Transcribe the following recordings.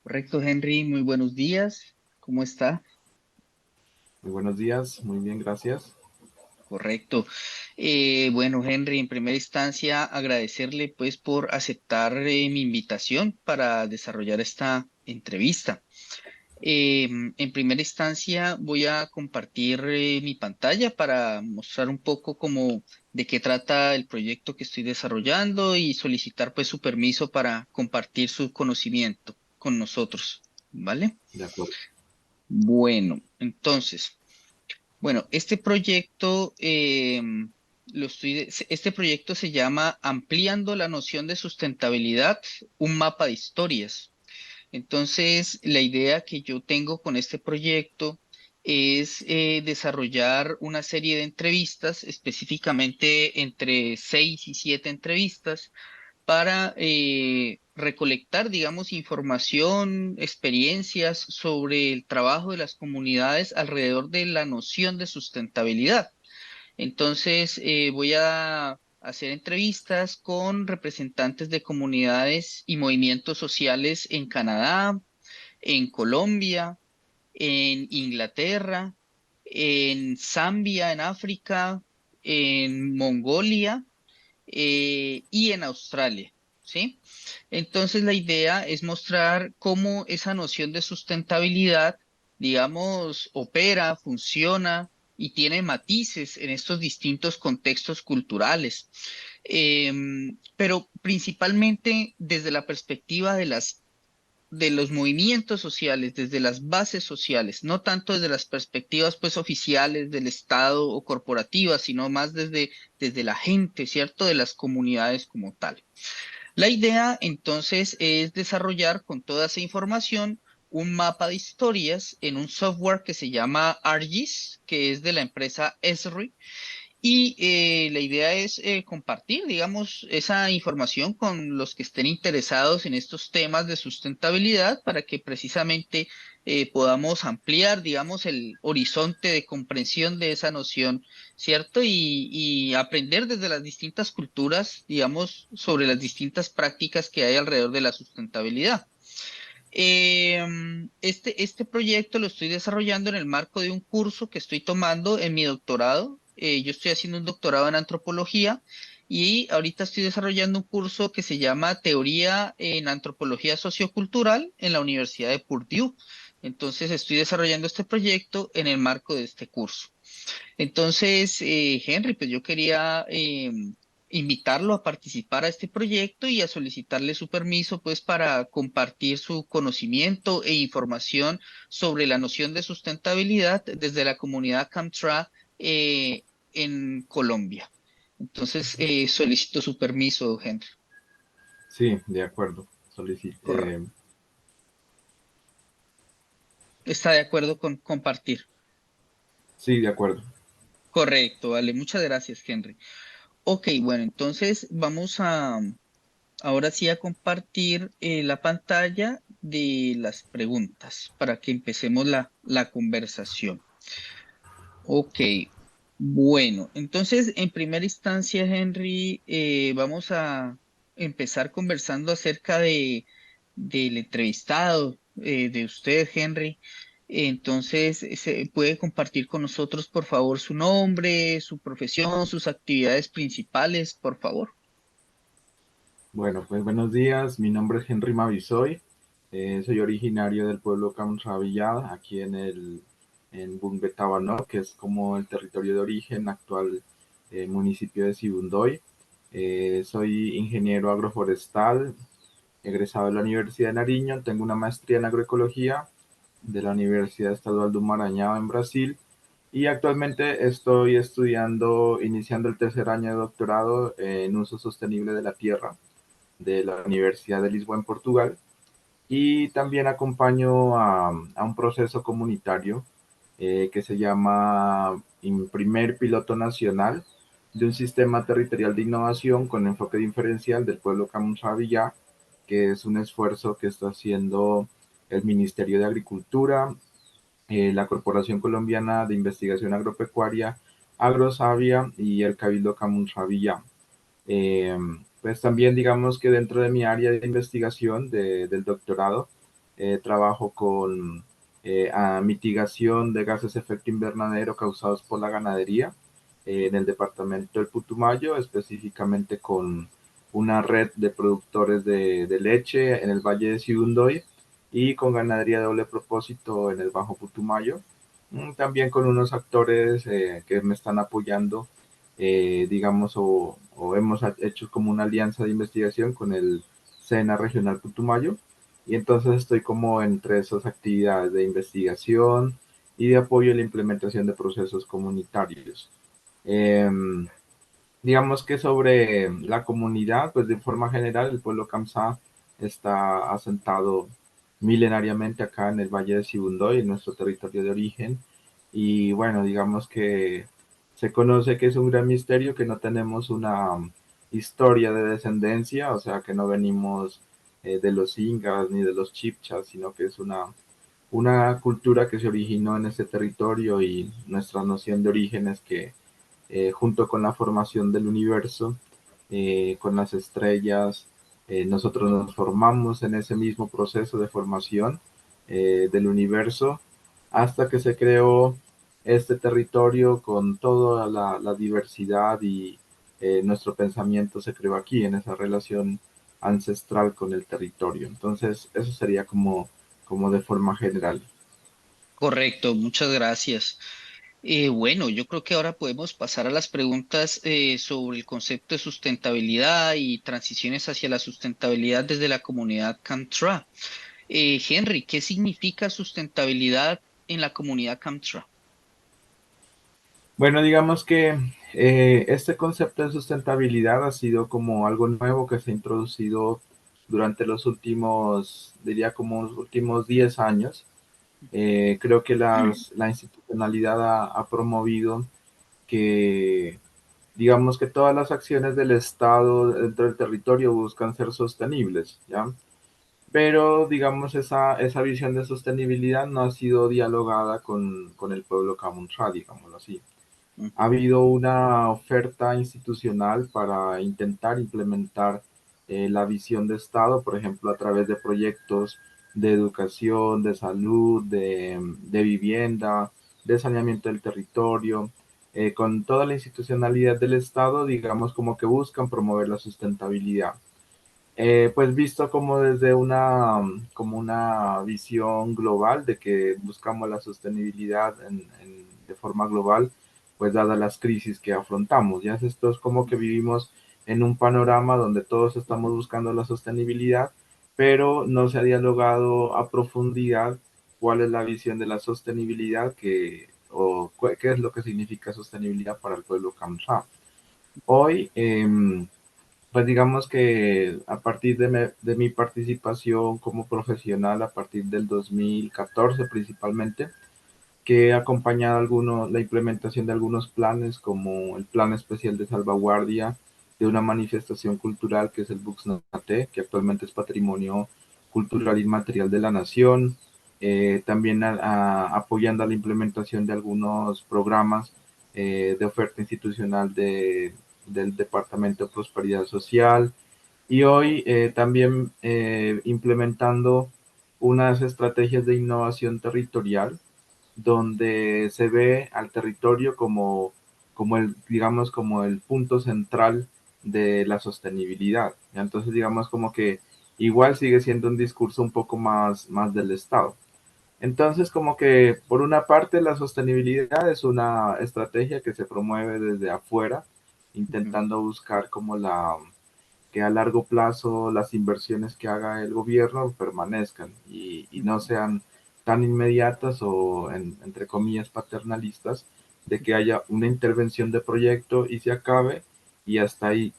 Correcto, Henry, muy buenos días. ¿Cómo está? Muy buenos días, muy bien, gracias. Correcto. Bueno, Henry, en primera instancia, agradecerle pues por aceptar mi invitación para desarrollar esta entrevista. En primera instancia, voy a compartir mi pantalla para mostrar un poco cómo de qué trata el proyecto que estoy desarrollando y solicitar pues su permiso para compartir su conocimiento con nosotros, ¿vale? De acuerdo. Bueno, entonces. Bueno, este proyecto se llama Ampliando la noción de sustentabilidad, un mapa de historias. Entonces, la idea que yo tengo con este proyecto es desarrollar una serie de entrevistas, específicamente entre 6 y 7 entrevistas para recolectar, digamos, información, experiencias sobre el trabajo de las comunidades alrededor de la noción de sustentabilidad. Entonces, voy a hacer entrevistas con representantes de comunidades y movimientos sociales en Canadá, en Colombia, en Inglaterra, en Zambia, en África, en Mongolia y en Australia, ¿sí? Entonces la idea es mostrar cómo esa noción de sustentabilidad, digamos, opera, funciona y tiene matices en estos distintos contextos culturales. Pero principalmente desde la perspectiva de los movimientos sociales, desde las bases sociales, no tanto desde las perspectivas pues oficiales del Estado o corporativas, sino más desde la gente, ¿cierto? De las comunidades como tal. La idea entonces es desarrollar con toda esa información un mapa de historias en un software que se llama ArcGIS, que es de la empresa Esri, y la idea es compartir, digamos, esa información con los que estén interesados en estos temas de sustentabilidad para que precisamente podamos ampliar, digamos, el horizonte de comprensión de esa noción, ¿cierto? Y aprender desde las distintas culturas, digamos, sobre las distintas prácticas que hay alrededor de la sustentabilidad. Este proyecto lo estoy desarrollando en el marco de un curso que estoy tomando en mi doctorado. Yo estoy haciendo un doctorado en antropología y ahorita estoy desarrollando un curso que se llama Teoría en Antropología Sociocultural en la Universidad de Purdue. Entonces estoy desarrollando este proyecto en el marco de este curso. Entonces, Henry, pues yo quería invitarlo a participar a este proyecto y a solicitarle su permiso, pues, para compartir su conocimiento e información sobre la noción de sustentabilidad desde la comunidad Camtra en Colombia. Entonces, solicito su permiso, Henry. Sí, de acuerdo. Solicit Correcto. ¿Está de acuerdo con compartir? sí, de acuerdo. Correcto, vale. Muchas gracias, Henry. Ok, bueno, entonces vamos a ahora sí a compartir la pantalla de las preguntas para que empecemos la conversación. Ok, bueno, entonces en primera instancia, Henry, vamos a empezar conversando acerca del entrevistado de usted, Henry. Entonces, ¿se puede compartir con nosotros, por favor, su nombre, su profesión, sus actividades principales, por favor? Bueno, pues buenos días. Mi nombre es Henry Mavisoy. Soy originario del pueblo Camravillada, aquí en Bumbetabano, que es como el territorio de origen actual municipio de Sibundoy. Soy ingeniero agroforestal, egresado de la Universidad de Nariño. Tengo una maestría en agroecología de la Universidad Estadual do Maranhão en Brasil. Y actualmente estoy estudiando, iniciando el tercer año de doctorado en uso sostenible de la tierra de la Universidad de Lisboa en Portugal. Y también acompaño a un proceso comunitario que se llama Primer Piloto Nacional de un sistema territorial de innovación con enfoque diferencial del pueblo Camunsavillá, que es un esfuerzo que está haciendo el Ministerio de Agricultura, la Corporación Colombiana de Investigación Agropecuaria, Agrosavia y el Cabildo Camunsavillá. Eh, pues también digamos que dentro de mi área de investigación del doctorado, trabajo con a mitigación de gases de efecto invernadero causados por la ganadería en el departamento del Putumayo, específicamente con una red de productores de leche en el Valle de Sibundoy y con ganadería de doble propósito en el Bajo Putumayo. También con unos actores que me están apoyando, digamos, o hemos hecho como una alianza de investigación con el SENA Regional Putumayo. Y entonces estoy como entre esas actividades de investigación y de apoyo a la implementación de procesos comunitarios. Eh, digamos que sobre la comunidad, pues de forma general el pueblo Kamsá está asentado milenariamente acá en el Valle de Sibundoy, en nuestro territorio de origen. Y bueno, digamos que se conoce que es un gran misterio que no tenemos una historia de descendencia, o sea, que no venimos de los incas ni de los chipchas, sino que es una cultura que se originó en este territorio y nuestra noción de origen es que junto con la formación del universo, con las estrellas, nosotros nos formamos en ese mismo proceso de formación del universo hasta que se creó este territorio con toda la diversidad y nuestro pensamiento se creó aquí en esa relación ancestral con el territorio. Entonces, eso sería como de forma general. Correcto, muchas gracias. Bueno, yo creo que ahora podemos pasar a las preguntas sobre el concepto de sustentabilidad y transiciones hacia la sustentabilidad desde la comunidad Camtra. Henry, ¿qué significa sustentabilidad en la comunidad Camtra? Bueno, digamos que este concepto de sustentabilidad ha sido como algo nuevo que se ha introducido durante los últimos, diría como los últimos 10 años. Creo que la institucionalidad ha promovido que, digamos que todas las acciones del Estado dentro del territorio buscan ser sostenibles, ¿ya? Pero, digamos, esa visión de sostenibilidad no ha sido dialogada con el pueblo Camuntra, digámoslo así. Ha Ujú, habido una oferta institucional para intentar implementar la visión de Estado, por ejemplo, a través de proyectos de educación, de salud, de vivienda, de saneamiento del territorio, con toda la institucionalidad del Estado, digamos, como que buscan promover la sustentabilidad. Pues visto como desde como una visión global de que buscamos la sostenibilidad de forma global, pues dadas las crisis que afrontamos. Ya esto es como que vivimos en un panorama donde todos estamos buscando la sostenibilidad, pero no se ha dialogado a profundidad cuál es la visión de la sostenibilidad qué es lo que significa sostenibilidad para el pueblo Kamsá. Hoy, pues digamos que a partir de mi participación como profesional, a partir del 2014 principalmente, que he acompañado la implementación de algunos planes, como el Plan Especial de Salvaguardia de una manifestación cultural que es el Buxnaté, que actualmente es Patrimonio Cultural Inmaterial de la Nación, también apoyando a la implementación de algunos programas de oferta institucional del Departamento de Prosperidad Social, y hoy también implementando unas estrategias de innovación territorial donde se ve al territorio digamos, como el punto central de la sostenibilidad. Entonces, digamos, como que igual sigue siendo un discurso un poco más del Estado. Entonces, como que por una parte la sostenibilidad es una estrategia que se promueve desde afuera, ujú, intentando buscar como que a largo plazo las inversiones que haga el gobierno permanezcan y no ujú, sean tan inmediatas o, entre comillas, paternalistas, de que haya una intervención de proyecto y se acabe y hasta ahí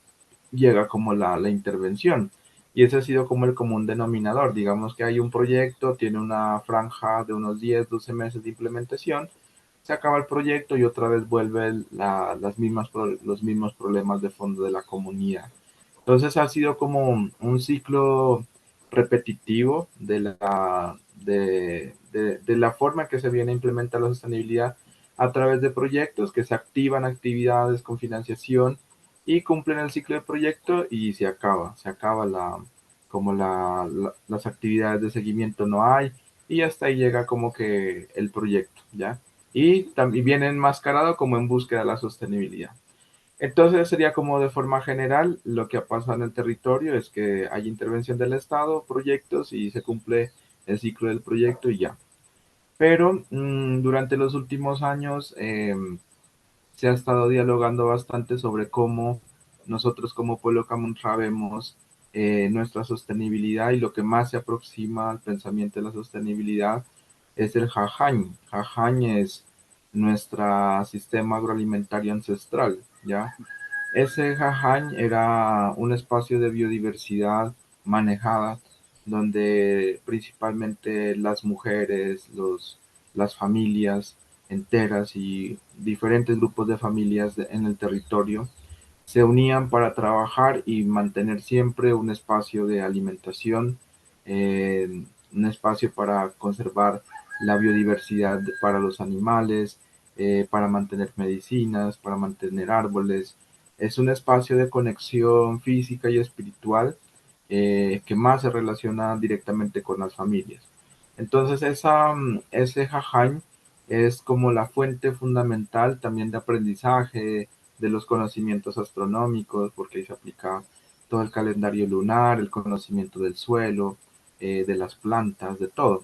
llega como la intervención. Y ese ha sido como el común denominador. Digamos que hay un proyecto, tiene una franja de unos 10 12 meses de implementación, se acaba el proyecto y otra vez vuelve los mismos problemas de fondo de la comunidad. Entonces ha sido como un ciclo repetitivo de la forma que se viene a implementar la sostenibilidad a través de proyectos que se activan actividades con financiación y cumplen el ciclo de proyecto y se acaba como las actividades de seguimiento no hay, y hasta ahí llega como que el proyecto, ¿ya? Y también viene enmascarado como en búsqueda de la sostenibilidad. Entonces sería como de forma general lo que ha pasado en el territorio es que hay intervención del Estado, proyectos y se cumple el ciclo del proyecto y ya. Pero durante los últimos años se ha estado dialogando bastante sobre cómo nosotros como pueblo Camuntra vemos nuestra sostenibilidad y lo que más se aproxima al pensamiento de la sostenibilidad es el Jajañ. Jajañ es nuestro sistema agroalimentario ancestral, ¿ya? Ese Jajañ era un espacio de biodiversidad manejada donde principalmente las mujeres, las familias enteras y diferentes grupos de familias en el territorio se unían para trabajar y mantener siempre un espacio de alimentación, un espacio para conservar la biodiversidad para los animales, para mantener medicinas, para mantener árboles. Es un espacio de conexión física y espiritual que más se relaciona directamente con las familias. Entonces, ese jajañ es como la fuente fundamental también de aprendizaje, de los conocimientos astronómicos, porque ahí se aplica todo el calendario lunar, el conocimiento del suelo, de las plantas, de todo.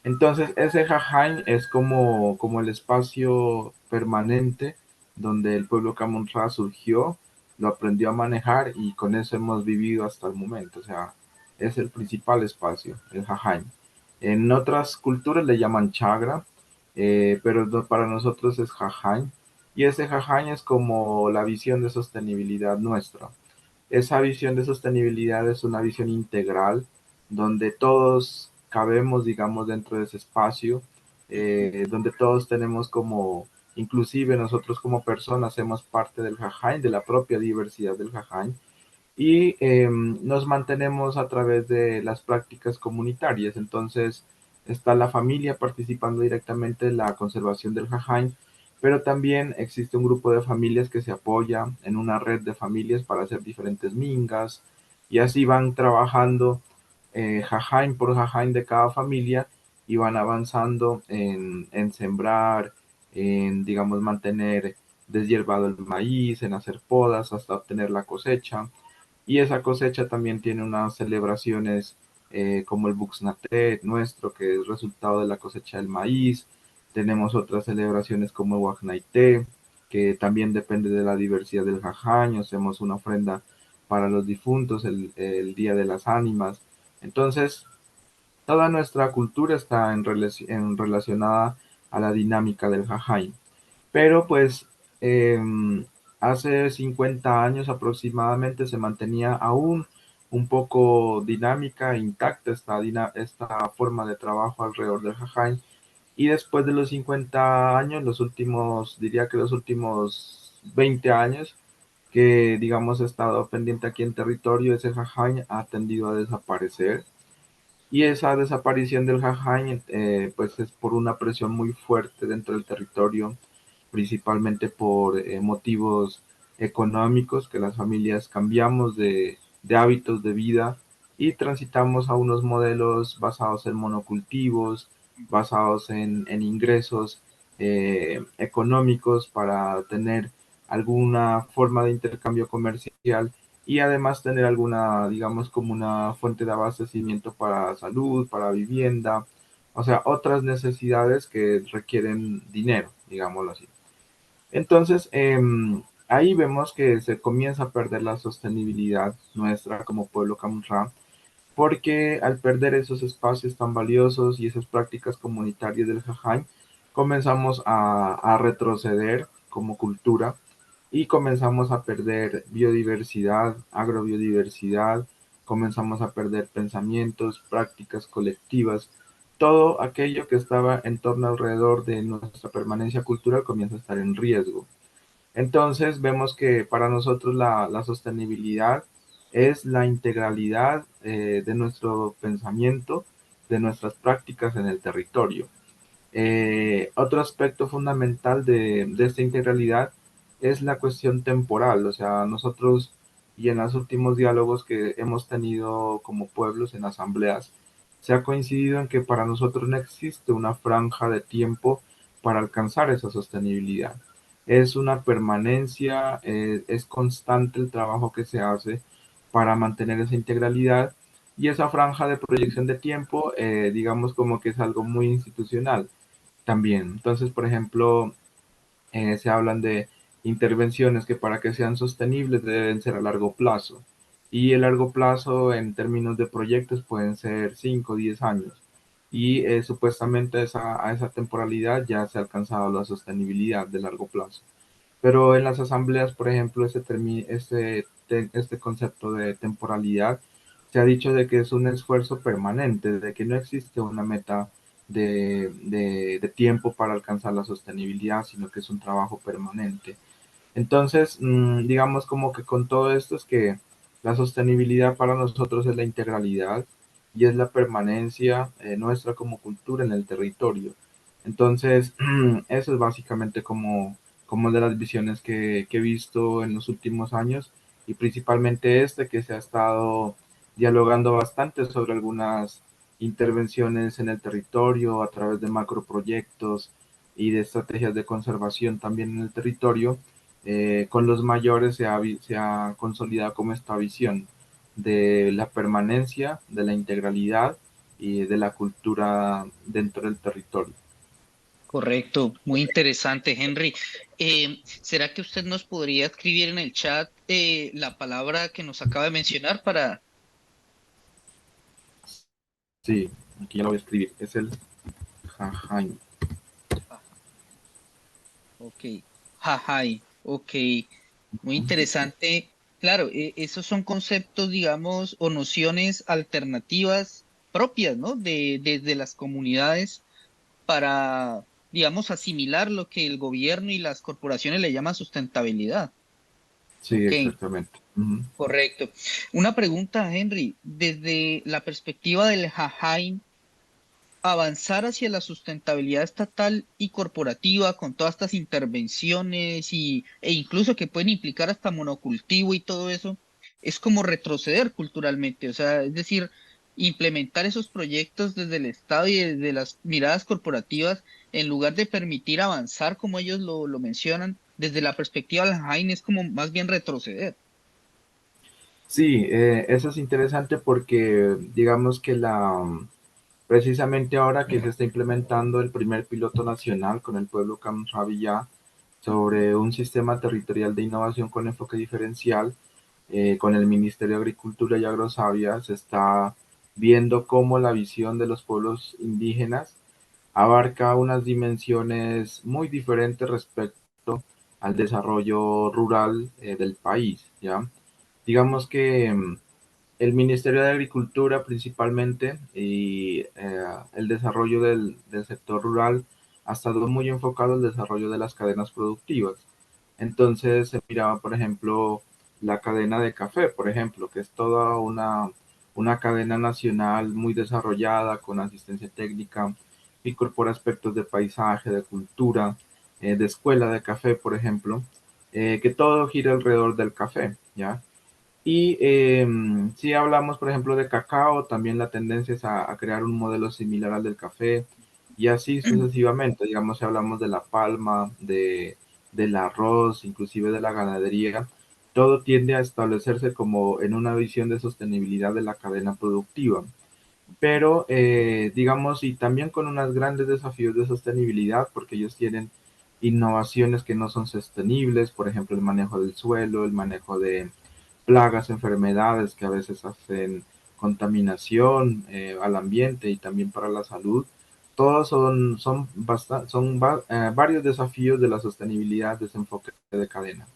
Entonces, ese jajañ es como el espacio permanente donde el pueblo Camonra surgió, lo aprendió a manejar y con eso hemos vivido hasta el momento. O sea, es el principal espacio, el jajañ. En otras culturas le llaman chagra, pero para nosotros es jajañ. Y ese jajañ es como la visión de sostenibilidad nuestra. Esa visión de sostenibilidad es una visión integral donde todos cabemos, digamos, dentro de ese espacio, donde todos tenemos como, inclusive nosotros como personas, hacemos parte del jajañ, de la propia diversidad del jajañ, y nos mantenemos a través de las prácticas comunitarias. Entonces está la familia participando directamente en la conservación del jajañ, pero también existe un grupo de familias que se apoya en una red de familias para hacer diferentes mingas y así van trabajando jajañ por jajañ de cada familia y van avanzando en sembrar, en, digamos, mantener deshiervado el maíz, en hacer podas hasta obtener la cosecha. Y esa cosecha también tiene unas celebraciones como el Buxnatet nuestro, que es resultado de la cosecha del maíz. Tenemos otras celebraciones como el Huacnaité, que también depende de la diversidad del jajaño. Hacemos una ofrenda para los difuntos el Día de las Ánimas. Entonces, toda nuestra cultura está relacionada a la dinámica del jajaño. Pero pues eh, hace 50 años aproximadamente se mantenía aún un poco dinámica, intacta esta forma de trabajo alrededor del jajañ. Y después de los 50 años, los últimos, diría que los últimos 20 años, que digamos ha estado pendiente aquí en territorio, ese jajañ ha tendido a desaparecer. Y esa desaparición del Jajañ, pues es por una presión muy fuerte dentro del territorio, principalmente por motivos económicos, que las familias cambiamos de hábitos de vida y transitamos a unos modelos basados en monocultivos, basados en ingresos económicos para tener alguna forma de intercambio comercial y además tener alguna, digamos, como una fuente de abastecimiento para salud, para vivienda, o sea, otras necesidades que requieren dinero, digámoslo así. Entonces, ahí vemos que se comienza a perder la sostenibilidad nuestra como pueblo Camunra, porque al perder esos espacios tan valiosos y esas prácticas comunitarias del Jajañ, comenzamos a retroceder como cultura y comenzamos a perder biodiversidad, agrobiodiversidad, comenzamos a perder pensamientos, prácticas colectivas, todo aquello que estaba en torno alrededor de nuestra permanencia cultural comienza a estar en riesgo. Entonces vemos que para nosotros la sostenibilidad es la integralidad de nuestro pensamiento, de nuestras prácticas en el territorio. Otro aspecto fundamental de esta integralidad es la cuestión temporal, o sea, nosotros y en los últimos diálogos que hemos tenido como pueblos en asambleas, se ha coincidido en que para nosotros no existe una franja de tiempo para alcanzar esa sostenibilidad. Es una permanencia, es constante el trabajo que se hace para mantener esa integralidad y esa franja de proyección de tiempo, digamos como que es algo muy institucional también. Entonces, por ejemplo, se hablan de intervenciones que para que sean sostenibles deben ser a largo plazo. Y el largo plazo en términos de proyectos pueden ser 5 o 10 años. Y supuestamente a esa temporalidad ya se ha alcanzado la sostenibilidad de largo plazo. Pero en las asambleas, por ejemplo, este concepto de temporalidad se ha dicho de que es un esfuerzo permanente, de que no existe una meta de tiempo para alcanzar la sostenibilidad, sino que es un trabajo permanente. Entonces, digamos como que con todo esto es que la sostenibilidad para nosotros es la integralidad y es la permanencia nuestra como cultura en el territorio. Entonces, eso es básicamente como de las visiones que he visto en los últimos años y principalmente este que se ha estado dialogando bastante sobre algunas intervenciones en el territorio a través de macroproyectos y de estrategias de conservación también en el territorio. Con los mayores se ha consolidado como esta visión de la permanencia, de la integralidad y de la cultura dentro del territorio. Correcto, muy interesante, Henry. ¿Será que usted nos podría escribir en el chat la palabra que nos acaba de mencionar para... Sí, aquí ya lo voy a escribir. Es el jajain. Ah, ok, jajai, ok, muy interesante. Claro, esos son conceptos, digamos, o nociones alternativas propias, ¿no? Desde las comunidades para, digamos, asimilar lo que el gobierno y las corporaciones le llaman sustentabilidad. Sí, Ok, exactamente. Ujú. correcto. Una pregunta, Henry, desde la perspectiva del Jajain, avanzar hacia la sustentabilidad estatal y corporativa con todas estas intervenciones e incluso que pueden implicar hasta monocultivo y todo eso, es como retroceder culturalmente, o sea, es decir, implementar esos proyectos desde el Estado y desde las miradas corporativas, en lugar de permitir avanzar como ellos lo mencionan, desde la perspectiva del Jaén es como más bien retroceder. Sí, eso es interesante porque digamos que precisamente ahora que se está implementando el primer piloto nacional con el pueblo Camsavilla sobre un sistema territorial de innovación con enfoque diferencial, con el Ministerio de Agricultura y Agrosavia, se está viendo cómo la visión de los pueblos indígenas abarca unas dimensiones muy diferentes respecto al desarrollo rural del país, ¿ya? Digamos que el Ministerio de Agricultura principalmente y el desarrollo del sector rural ha estado muy enfocado al desarrollo de las cadenas productivas. Entonces se miraba, por ejemplo, la cadena de café, por ejemplo, que es toda una cadena nacional muy desarrollada con asistencia técnica, incorpora aspectos de paisaje, de cultura, de escuela de café, por ejemplo, que todo gira alrededor del café, ¿ya? Y si hablamos, por ejemplo, de cacao, también la tendencia es a crear un modelo similar al del café y así sucesivamente. Digamos, si hablamos de la palma, del arroz, inclusive de la ganadería, todo tiende a establecerse como en una visión de sostenibilidad de la cadena productiva. Pero, digamos, y también con unos grandes desafíos de sostenibilidad, porque ellos tienen innovaciones que no son sostenibles, por ejemplo, el manejo del suelo, el manejo de plagas, enfermedades que a veces hacen contaminación al ambiente y también para la salud. Todos son varios desafíos de la sostenibilidad de ese enfoque de cadena.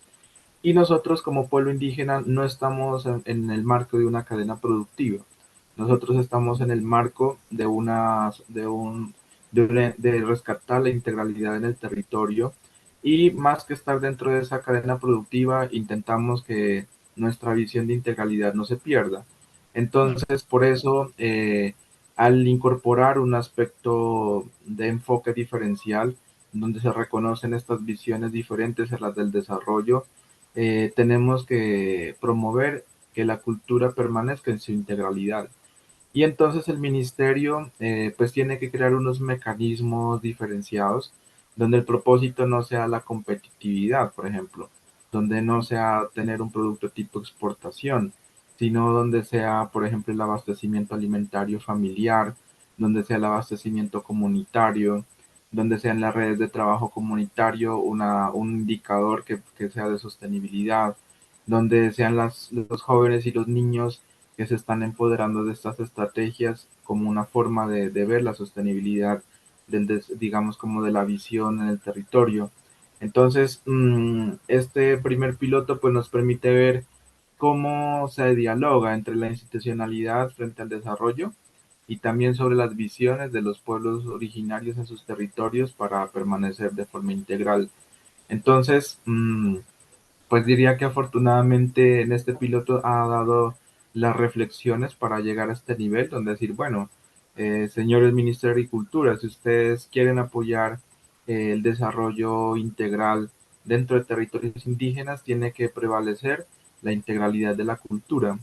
Y nosotros como pueblo indígena no estamos en el marco de una cadena productiva. Nosotros estamos en el marco de rescatar la integralidad en el territorio y más que estar dentro de esa cadena productiva, intentamos que nuestra visión de integralidad no se pierda. Entonces, por eso, al incorporar un aspecto de enfoque diferencial, donde se reconocen estas visiones diferentes a las del desarrollo, tenemos que promover que la cultura permanezca en su integralidad. Y entonces el ministerio pues tiene que crear unos mecanismos diferenciados donde el propósito no sea la competitividad, por ejemplo, donde no sea tener un producto tipo exportación, sino donde sea, por ejemplo, el abastecimiento alimentario familiar, donde sea el abastecimiento comunitario, donde sean las redes de trabajo comunitario un indicador que sea de sostenibilidad, donde sean los jóvenes y los niños que se están empoderando de estas estrategias como una forma de ver la sostenibilidad, digamos, como de la visión en el territorio. Entonces, este primer piloto pues nos permite ver cómo se dialoga entre la institucionalidad frente al desarrollo y también sobre las visiones de los pueblos originarios en sus territorios para permanecer de forma integral. Entonces, pues diría que afortunadamente en este piloto ha dado las reflexiones para llegar a este nivel, donde decir, bueno, señores ministros de Agricultura, si ustedes quieren apoyar el desarrollo integral dentro de territorios indígenas, tiene que prevalecer la integralidad de la cultura,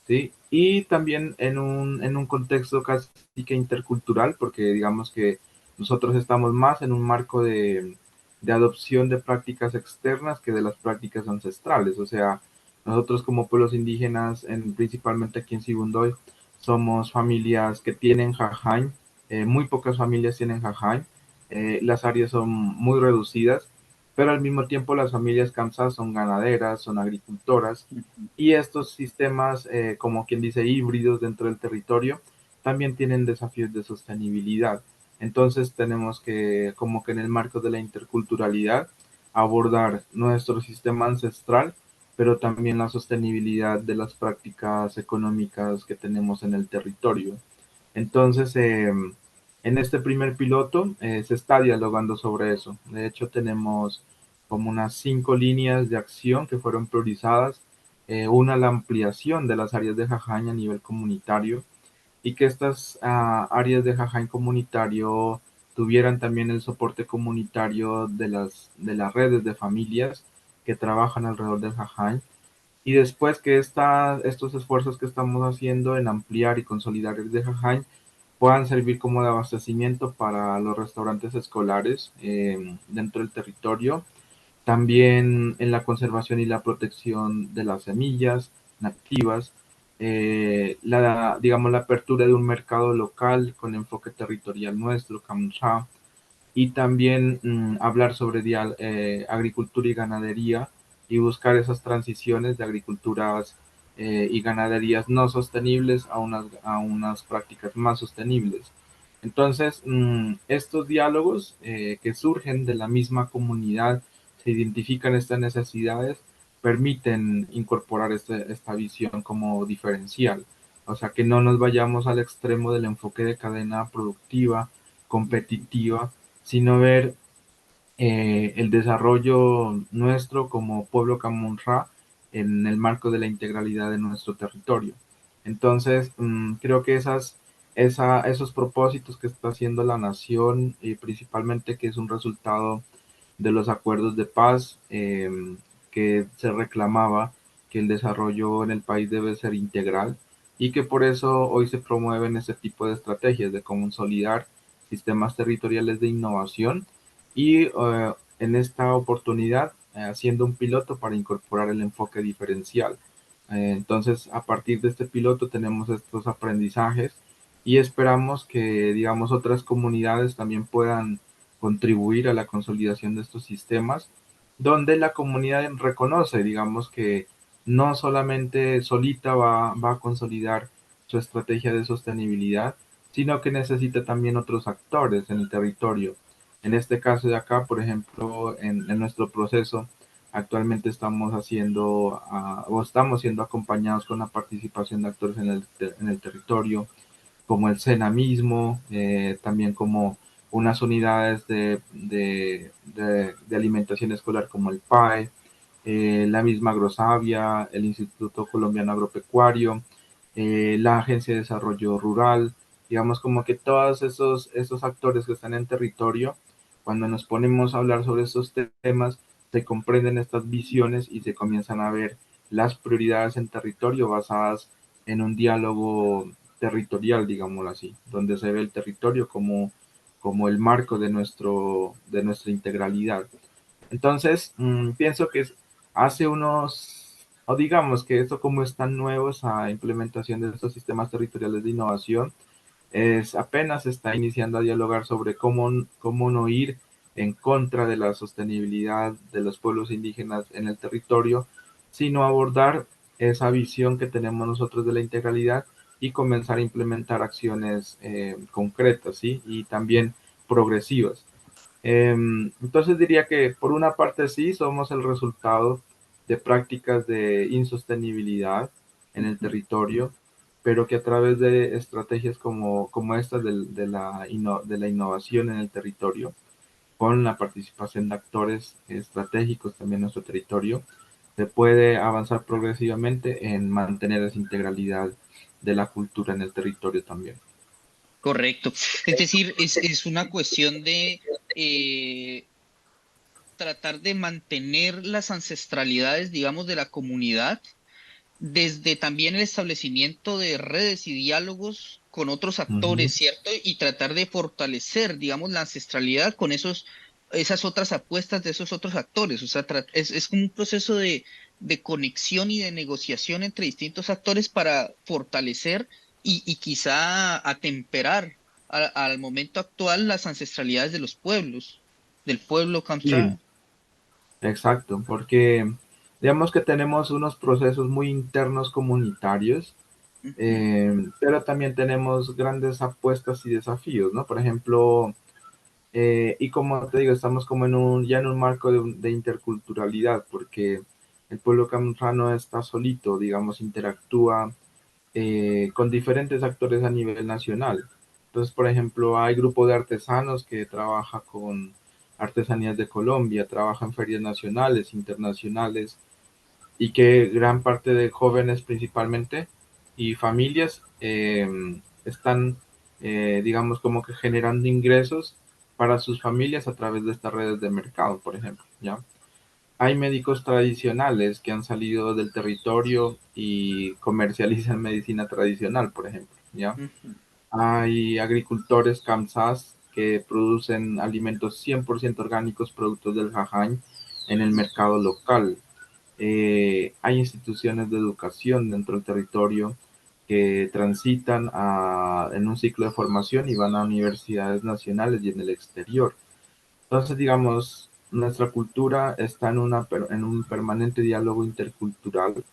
¿sí? Y también en un contexto casi que intercultural, porque digamos que nosotros estamos más en un marco de adopción de prácticas externas que de las prácticas ancestrales. O sea, nosotros como pueblos indígenas, principalmente aquí en Sibundoy, somos familias que tienen jajain, muy pocas familias tienen jajain, las áreas son muy reducidas, pero al mismo tiempo las familias kamsas son ganaderas, son agricultoras, Ujú. y estos sistemas, como quien dice, híbridos dentro del territorio, también tienen desafíos de sostenibilidad. Entonces tenemos que, como que en el marco de la interculturalidad, abordar nuestro sistema ancestral, pero también la sostenibilidad de las prácticas económicas que tenemos en el territorio. Entonces, en este primer piloto se está dialogando sobre eso. De hecho, tenemos como unas 5 líneas de acción que fueron priorizadas. Una, la ampliación de las áreas de Jajaña a nivel comunitario y que estas áreas de Jajain comunitario tuvieran también el soporte comunitario de las redes de familias que trabajan alrededor del Jajain. Y después que estos esfuerzos que estamos haciendo en ampliar y consolidar redes de Jajain puedan servir como de abastecimiento para los restaurantes escolares dentro del territorio, también en la conservación y la protección de las semillas nativas, digamos, la apertura de un mercado local con enfoque territorial nuestro, Camuncha, y también hablar sobre agricultura y ganadería y buscar esas transiciones de agriculturas y ganaderías no sostenibles a unas prácticas más sostenibles. Entonces, estos diálogos que surgen de la misma comunidad, se identifican estas necesidades, permiten incorporar esta visión como diferencial. O sea, que no nos vayamos al extremo del enfoque de cadena productiva, competitiva, sino ver el desarrollo nuestro como pueblo Camunra en el marco de la integralidad de nuestro territorio. Entonces, creo que esos propósitos que está haciendo la nación, y principalmente que es un resultado de los acuerdos de paz, que se reclamaba que el desarrollo en el país debe ser integral y que por eso hoy se promueven ese tipo de estrategias de consolidar sistemas territoriales de innovación y en esta oportunidad haciendo un piloto para incorporar el enfoque diferencial. Entonces, a partir de este piloto tenemos estos aprendizajes y esperamos que, digamos, otras comunidades también puedan contribuir a la consolidación de estos sistemas, donde la comunidad reconoce, digamos, que no solamente solita va a consolidar su estrategia de sostenibilidad, sino que necesita también otros actores en el territorio. En este caso de acá, por ejemplo, en nuestro proceso, actualmente estamos haciendo o estamos siendo acompañados con la participación de actores en el territorio, como el SENA mismo, también como unas unidades de alimentación escolar como el PAE, la misma Agrosavia, el Instituto Colombiano Agropecuario, la Agencia de Desarrollo Rural, digamos como que todos esos actores que están en territorio, cuando nos ponemos a hablar sobre estos temas, se comprenden estas visiones y se comienzan a ver las prioridades en territorio basadas en un diálogo territorial, digámoslo así, donde se ve el territorio como el marco de nuestra integralidad. Entonces, pienso que hace unos, o digamos que esto como es tan nuevo, esa implementación de estos sistemas territoriales de innovación, es apenas está iniciando a dialogar sobre cómo no ir en contra de la sostenibilidad de los pueblos indígenas en el territorio, sino abordar esa visión que tenemos nosotros de la integralidad y comenzar a implementar acciones concretas, ¿sí? Y también progresivas. Entonces diría que por una parte sí, somos el resultado de prácticas de insostenibilidad en el Ujú. territorio, pero que a través de estrategias como estas de la innovación en el territorio, con la participación de actores estratégicos también en nuestro territorio, se puede avanzar progresivamente en mantener esa integralidad de la cultura en el territorio también. Correcto. Es decir, es una cuestión de eh, tratar de mantener las ancestralidades, digamos, de la comunidad, desde también el establecimiento de redes y diálogos con otros actores, Ujú. ¿cierto? Y tratar de fortalecer, digamos, la ancestralidad con esas otras apuestas de esos otros actores. O sea, es como un proceso de conexión y de negociación entre distintos actores para fortalecer y quizá atemperar al momento actual las ancestralidades de los pueblos, del pueblo Sí, Kamsara. exacto, porque digamos que tenemos unos procesos muy internos comunitarios, Ujú, pero también tenemos grandes apuestas y desafíos, ¿no? Por ejemplo, y como te digo, estamos como ya en un marco de interculturalidad, porque el pueblo camuflado no está solito, digamos, interactúa con diferentes actores a nivel nacional. Entonces, por ejemplo, hay grupo de artesanos que trabaja con artesanías de Colombia, trabaja en ferias nacionales, internacionales, y que gran parte de jóvenes principalmente y familias están, digamos, como que generando ingresos para sus familias a través de estas redes de mercado, por ejemplo, ¿ya? Hay médicos tradicionales que han salido del territorio y comercializan medicina tradicional, por ejemplo, ¿ya? ujú, Hay agricultores kamsas que producen alimentos 100% orgánicos, productos del Jajáin, en el ujú. mercado local. Hay instituciones de educación dentro del territorio que transitan en un ciclo de formación y van a universidades nacionales y en el exterior. Entonces, digamos, nuestra cultura está en un permanente diálogo intercultural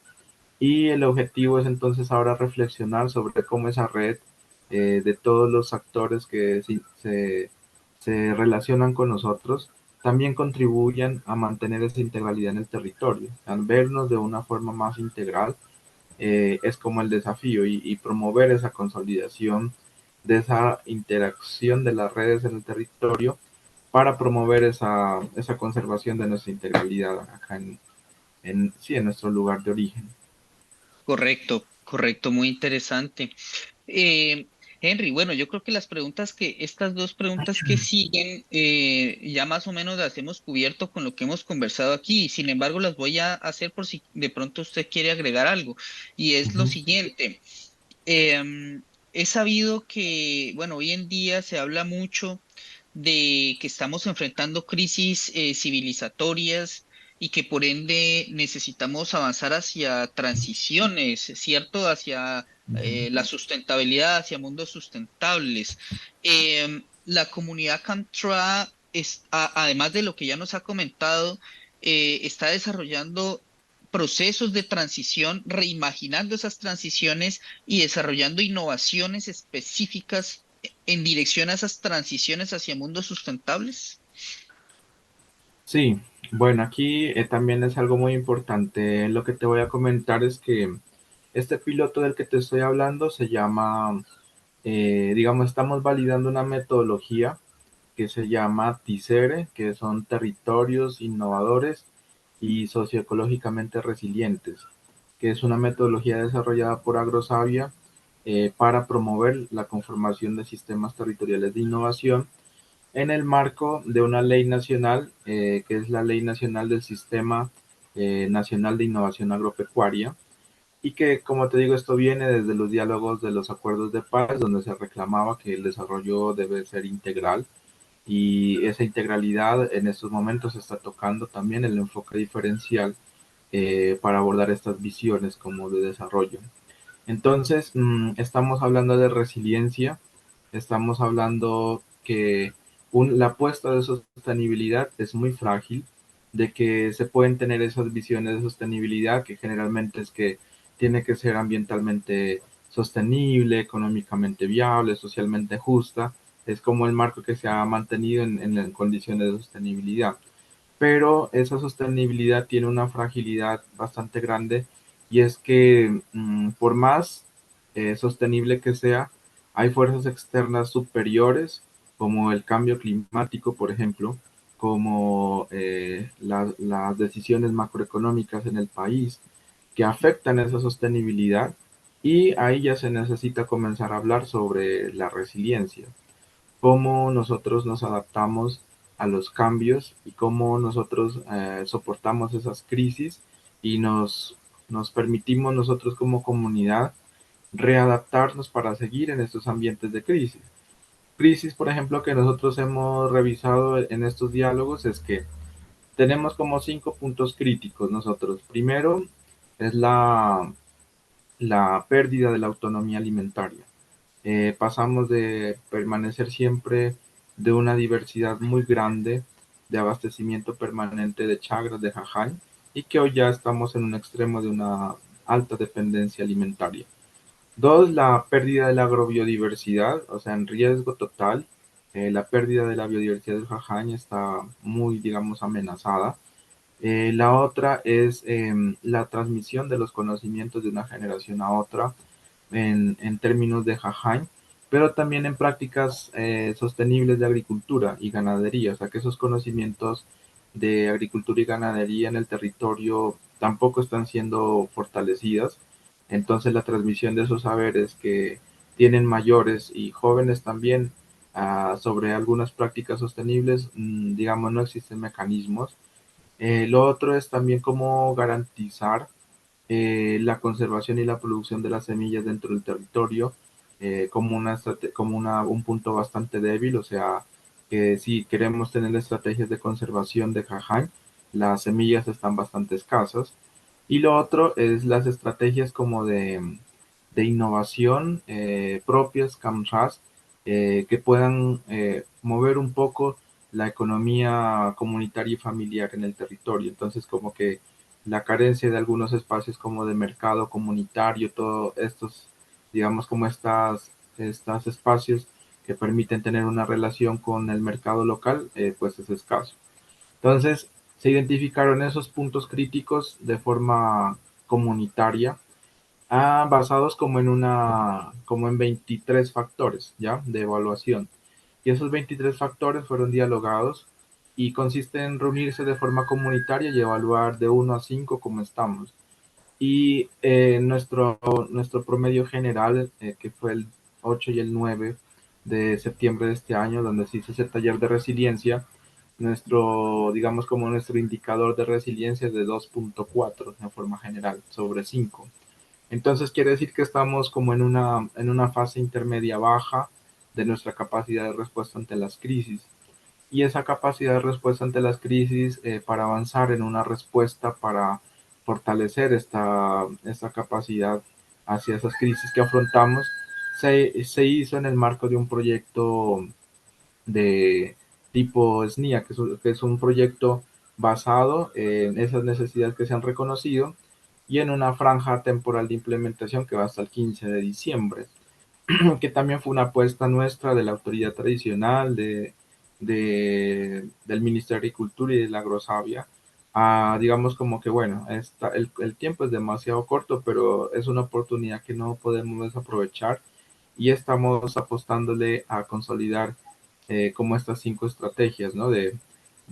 y el objetivo es entonces ahora reflexionar sobre cómo esa red de todos los actores que se relacionan con nosotros también contribuyan a mantener esa integralidad en el territorio. Al vernos de una forma más integral es como el desafío y promover esa consolidación de esa interacción de las redes en el territorio para promover esa conservación de nuestra integralidad acá sí, en nuestro lugar de origen. Correcto, correcto, muy interesante. Eh, Henry, bueno, yo creo que estas dos preguntas que siguen, ya más o menos las hemos cubierto con lo que hemos conversado aquí. Sin embargo, las voy a hacer por si de pronto usted quiere agregar algo. Y es lo Ujú. siguiente. He sabido que, bueno, hoy en día se habla mucho de que estamos enfrentando crisis civilizatorias y que por ende necesitamos avanzar hacia transiciones, ¿cierto? Hacia la Ujú. sustentabilidad, hacia mundos sustentables. La comunidad Camtra, además de lo que ya nos ha comentado, está desarrollando procesos de transición, reimaginando esas transiciones y desarrollando innovaciones específicas en dirección a esas transiciones hacia mundos sustentables. Sí, bueno, aquí también es algo muy importante. Lo que te voy a comentar es que este piloto del que te estoy hablando se llama, digamos, estamos validando una metodología que se llama TICERE, que son territorios innovadores y socioecológicamente resilientes, que es una metodología desarrollada por Agrosavia para promover la conformación de sistemas territoriales de innovación en el marco de una ley nacional, que es la Ley Nacional del Sistema Nacional de Innovación Agropecuaria, y que, como te digo, esto viene desde los diálogos de los acuerdos de paz, donde se reclamaba que el desarrollo debe ser integral, y esa integralidad en estos momentos está tocando también el enfoque diferencial para abordar estas visiones como de desarrollo. Entonces, estamos hablando de resiliencia, estamos hablando que la apuesta de sostenibilidad es muy frágil, de que se pueden tener esas visiones de sostenibilidad, que generalmente es que tiene que ser ambientalmente sostenible, económicamente viable, socialmente justa, es como el marco que se ha mantenido en condiciones de sostenibilidad, pero esa sostenibilidad tiene una fragilidad bastante grande, y es que por más sostenible que sea, hay fuerzas externas superiores como el cambio climático, por ejemplo, como las decisiones macroeconómicas en el país que afectan esa sostenibilidad, y ahí ya se necesita comenzar a hablar sobre la resiliencia, cómo nosotros nos adaptamos a los cambios y cómo nosotros soportamos esas crisis y nos permitimos nosotros como comunidad readaptarnos para seguir en estos ambientes de crisis. Crisis, por ejemplo, que nosotros hemos revisado en estos diálogos es que tenemos como 5 puntos críticos nosotros. Primero es la pérdida de la autonomía alimentaria. Pasamos de permanecer siempre de una diversidad muy grande de abastecimiento permanente de chagras de jajay, y que hoy ya estamos en un extremo de una alta dependencia alimentaria. Dos, la pérdida de la agrobiodiversidad, o sea, en riesgo total. La pérdida de la biodiversidad del jajay está muy, digamos, amenazada. La otra es la transmisión de los conocimientos de una generación a otra en términos de jajay, pero también en prácticas sostenibles de agricultura y ganadería, o sea que esos conocimientos de agricultura y ganadería en el territorio tampoco están siendo fortalecidas. Entonces la transmisión de esos saberes que tienen mayores y jóvenes también sobre algunas prácticas sostenibles, digamos, no existen mecanismos. Lo otro es también cómo garantizar la conservación y la producción de las semillas dentro del territorio, un punto bastante débil, o sea, que si queremos tener estrategias de conservación de jaján, las semillas están bastante escasas. Y lo otro es las estrategias como de innovación propias, CAMRAS, que puedan mover un poco la economía comunitaria y familiar en el territorio. Entonces, como que la carencia de algunos espacios como de mercado comunitario, todos estos, digamos, como estos espacios que permiten tener una relación con el mercado local, pues es escaso. Entonces, se identificaron esos puntos críticos de forma comunitaria, basados como en 23 factores, ¿ya? De evaluación. Y esos 23 factores fueron dialogados y consisten en reunirse de forma comunitaria y evaluar de 1 a 5 cómo estamos. Y nuestro promedio general, que fue el 8 y el 9 de septiembre de este año, donde se hizo ese taller de resiliencia, digamos como nuestro indicador de resiliencia es de 2.4 de forma general sobre 5. Entonces quiere decir que estamos como en una fase intermedia baja de nuestra capacidad de respuesta ante las crisis. Y esa capacidad de respuesta ante las crisis, para avanzar en una respuesta para fortalecer esta capacidad hacia esas crisis que afrontamos, se hizo en el marco de un proyecto de tipo SNIA, que es un proyecto basado en esas necesidades que se han reconocido y en una franja temporal de implementación que va hasta el 15 de diciembre, que también fue una apuesta nuestra de la autoridad tradicional, del Ministerio de Agricultura y de la Agrosavia. Digamos como que, bueno, el tiempo es demasiado corto, pero es una oportunidad que no podemos desaprovechar, y estamos apostándole a consolidar como estas 5 estrategias, ¿no? De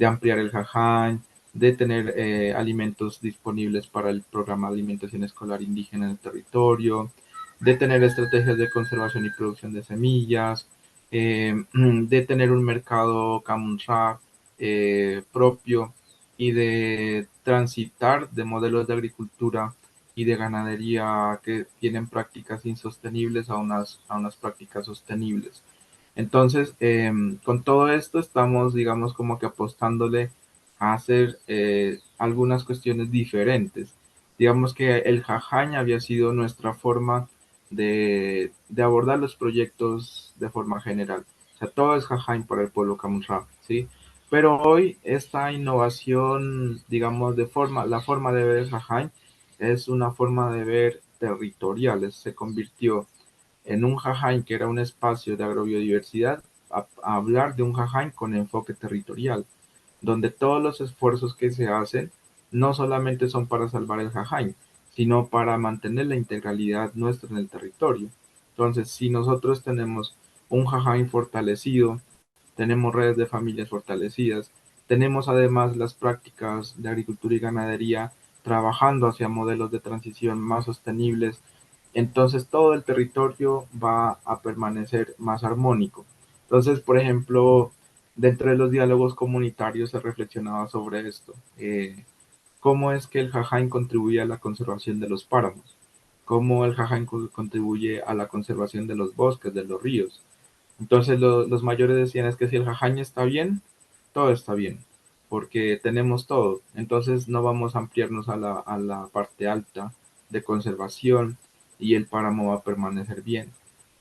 ampliar el jaján, de tener alimentos disponibles para el programa de alimentación escolar indígena en el territorio, de tener estrategias de conservación y producción de semillas, de tener un mercado Camunra propio y de transitar de modelos de agricultura y de ganadería que tienen prácticas insostenibles a unas prácticas sostenibles. Entonces, con todo esto estamos, digamos, como que apostándole a hacer algunas cuestiones diferentes. Digamos que el Jajañ había sido nuestra forma de abordar los proyectos de forma general. O sea, todo es Jajañ para el pueblo Camunra, ¿sí? Pero hoy esta innovación, digamos, la forma de ver el Jajañ es una forma de ver territorial. Se convirtió en un Jajañ que era un espacio de agrobiodiversidad a hablar de un Jajañ con enfoque territorial, donde todos los esfuerzos que se hacen no solamente son para salvar el Jajañ, sino para mantener la integralidad nuestra en el territorio. Entonces, si nosotros tenemos un Jajañ fortalecido, tenemos redes de familias fortalecidas, tenemos además las prácticas de agricultura y ganadería trabajando hacia modelos de transición más sostenibles, entonces todo el territorio va a permanecer más armónico. Entonces, por ejemplo, dentro de los diálogos comunitarios se reflexionaba sobre esto. ¿Cómo es que el Jajain contribuye a la conservación de los páramos? ¿Cómo el Jajain contribuye a la conservación de los bosques, de los ríos? Entonces los mayores decían es que si el jajaña está bien, todo está bien, porque tenemos todo. Entonces no vamos a ampliarnos a la parte alta de conservación y el páramo va a permanecer bien.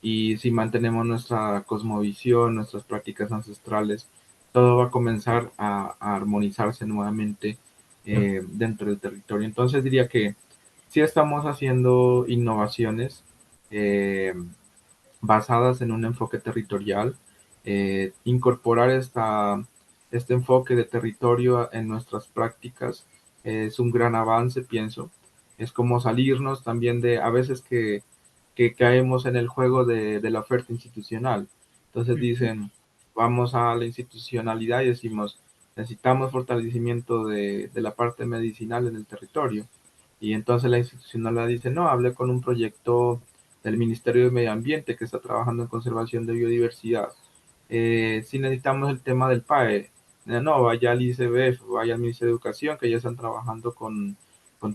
Y si mantenemos nuestra cosmovisión, nuestras prácticas ancestrales, todo va a comenzar a armonizarse nuevamente dentro del territorio. Entonces diría que sí estamos haciendo innovaciones. Basadas en un enfoque territorial, incorporar este enfoque de territorio en nuestras prácticas es un gran avance, pienso. Es como salirnos también de a veces que caemos en el juego de la oferta institucional. Entonces Ujú. dicen, vamos a la institucionalidad y decimos, necesitamos fortalecimiento de la parte medicinal en el territorio. Y entonces la institucionalidad dice, no, hablé con un proyecto del Ministerio de Medio Ambiente que está trabajando en conservación de biodiversidad. Si necesitamos el tema del PAE, no, vaya al ICBF, vaya al Ministerio de Educación, que ya están trabajando con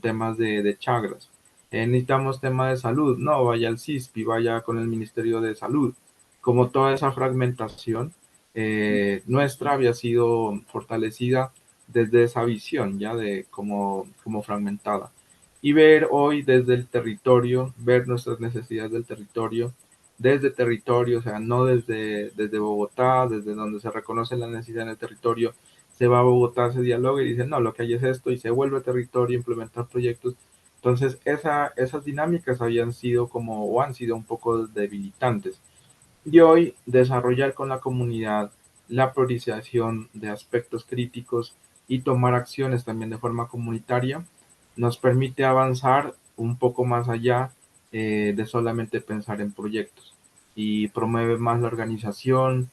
temas de chagras. Necesitamos tema de salud, no, vaya al CISPI, vaya con el Ministerio de Salud. Como toda esa fragmentación nuestra había sido fortalecida desde esa visión, ya de como fragmentada y ver hoy desde el territorio, ver nuestras necesidades del territorio, desde territorio, o sea, no desde Bogotá, desde donde se reconoce la necesidad en el territorio, se va a Bogotá, se dialoga y dice, no, lo que hay es esto, y se vuelve territorio, implementar proyectos. Entonces, esas dinámicas habían sido como, o han sido un poco debilitantes. Y hoy desarrollar con la comunidad la priorización de aspectos críticos y tomar acciones también de forma comunitaria nos permite avanzar un poco más allá de solamente pensar en proyectos y promueve más la organización,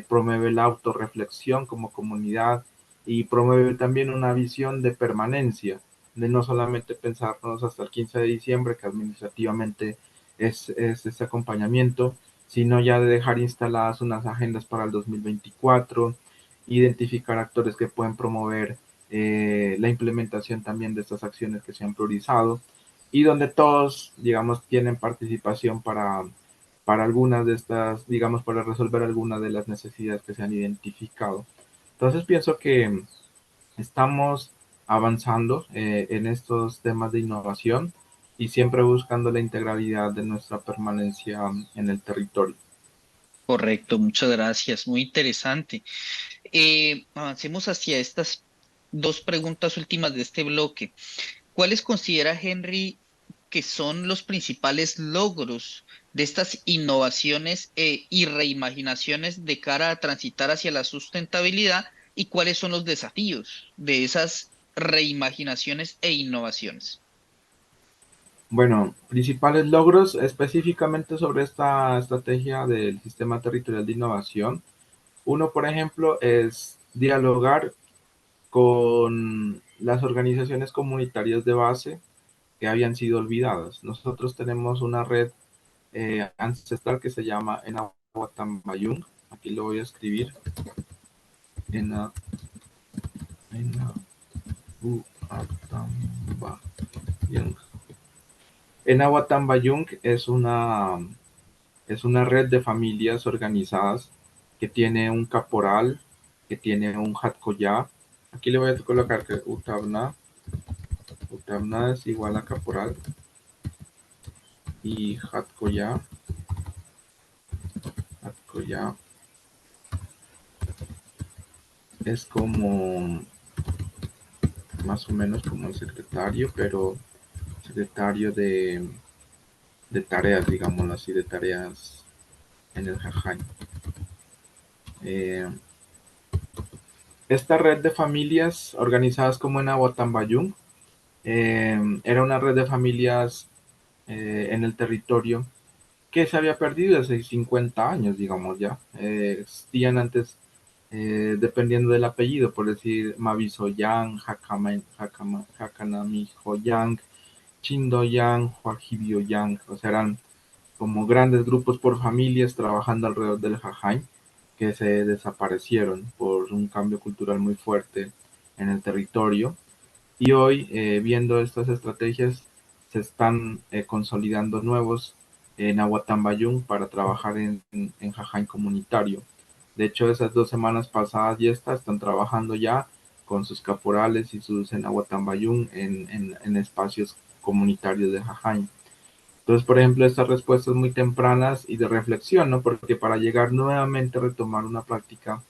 promueve la autorreflexión como comunidad y promueve también una visión de permanencia, de no solamente pensarnos hasta el 15 de diciembre, que administrativamente es ese acompañamiento, sino ya de dejar instaladas unas agendas para el 2024, identificar actores que pueden promover la implementación también de estas acciones que se han priorizado y donde todos, digamos, tienen participación para algunas de estas, digamos, para resolver algunas de las necesidades que se han identificado. Entonces pienso que estamos avanzando en estos temas de innovación y siempre buscando la integralidad de nuestra permanencia en el territorio. Correcto, muchas gracias, muy interesante. Avancemos hacia estas dos preguntas últimas de este bloque. ¿Cuáles considera Henry que son los principales logros de estas innovaciones y reimaginaciones de cara a transitar hacia la sustentabilidad y cuáles son los desafíos de esas reimaginaciones e innovaciones? Bueno, principales logros específicamente sobre esta estrategia del sistema territorial de innovación. Uno, por ejemplo, es dialogar con las organizaciones comunitarias de base que habían sido olvidadas. Nosotros tenemos una red ancestral que se llama ENAW Enahuatambayung. Aquí lo voy a escribir. Ena, Enahuatambayung. Enahuatambayung es una red de familias organizadas que tiene un caporal, que tiene un hatkoya. Aquí le voy a colocar que Utabna es igual a caporal y Hatkoya es como más o menos como el secretario, pero secretario de tareas, digámoslo así, de tareas en el Jajay. Eh, esta red de familias organizadas como en Aguatambayún era una red de familias en el territorio que se había perdido hace 50 años, digamos ya. Existían antes, dependiendo del apellido, por decir Mavisoyang, Hakanamijoyang, Chindoyang, Huajibioyang, o sea, eran como grandes grupos por familias trabajando alrededor del Jajay que se desaparecieron por un cambio cultural muy fuerte en el territorio. Y hoy, viendo estas estrategias, se están consolidando nuevos en Aguatambayún para trabajar en Jajay comunitario. De hecho, esas 2 semanas pasadas y estas están trabajando ya con sus caporales y sus en Aguatambayún en espacios comunitarios de Jajay. Entonces, por ejemplo, estas respuestas muy tempranas y de reflexión, ¿no? Porque para llegar nuevamente a retomar una práctica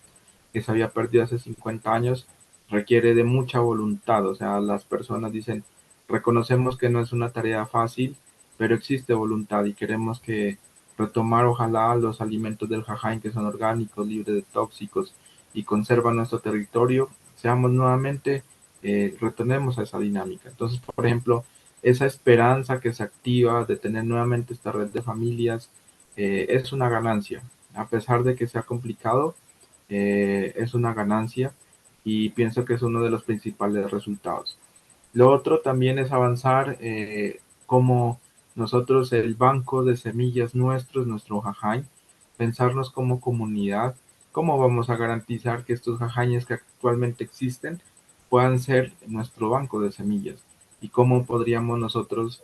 que se había perdido hace 50 años requiere de mucha voluntad. O sea, las personas dicen, reconocemos que no es una tarea fácil, pero existe voluntad y queremos que retomar ojalá los alimentos del Jajay que son orgánicos, libres de tóxicos y conservan nuestro territorio, seamos nuevamente, retornemos a esa dinámica. Entonces, por ejemplo, esa esperanza que se activa de tener nuevamente esta red de familias es una ganancia. A pesar de que sea complicado, es una ganancia y pienso que es uno de los principales resultados. Lo otro también es avanzar como nosotros, el banco de semillas nuestro Jajay, pensarnos como comunidad, cómo vamos a garantizar que estos Jajayes que actualmente existen puedan ser nuestro banco de semillas y cómo podríamos nosotros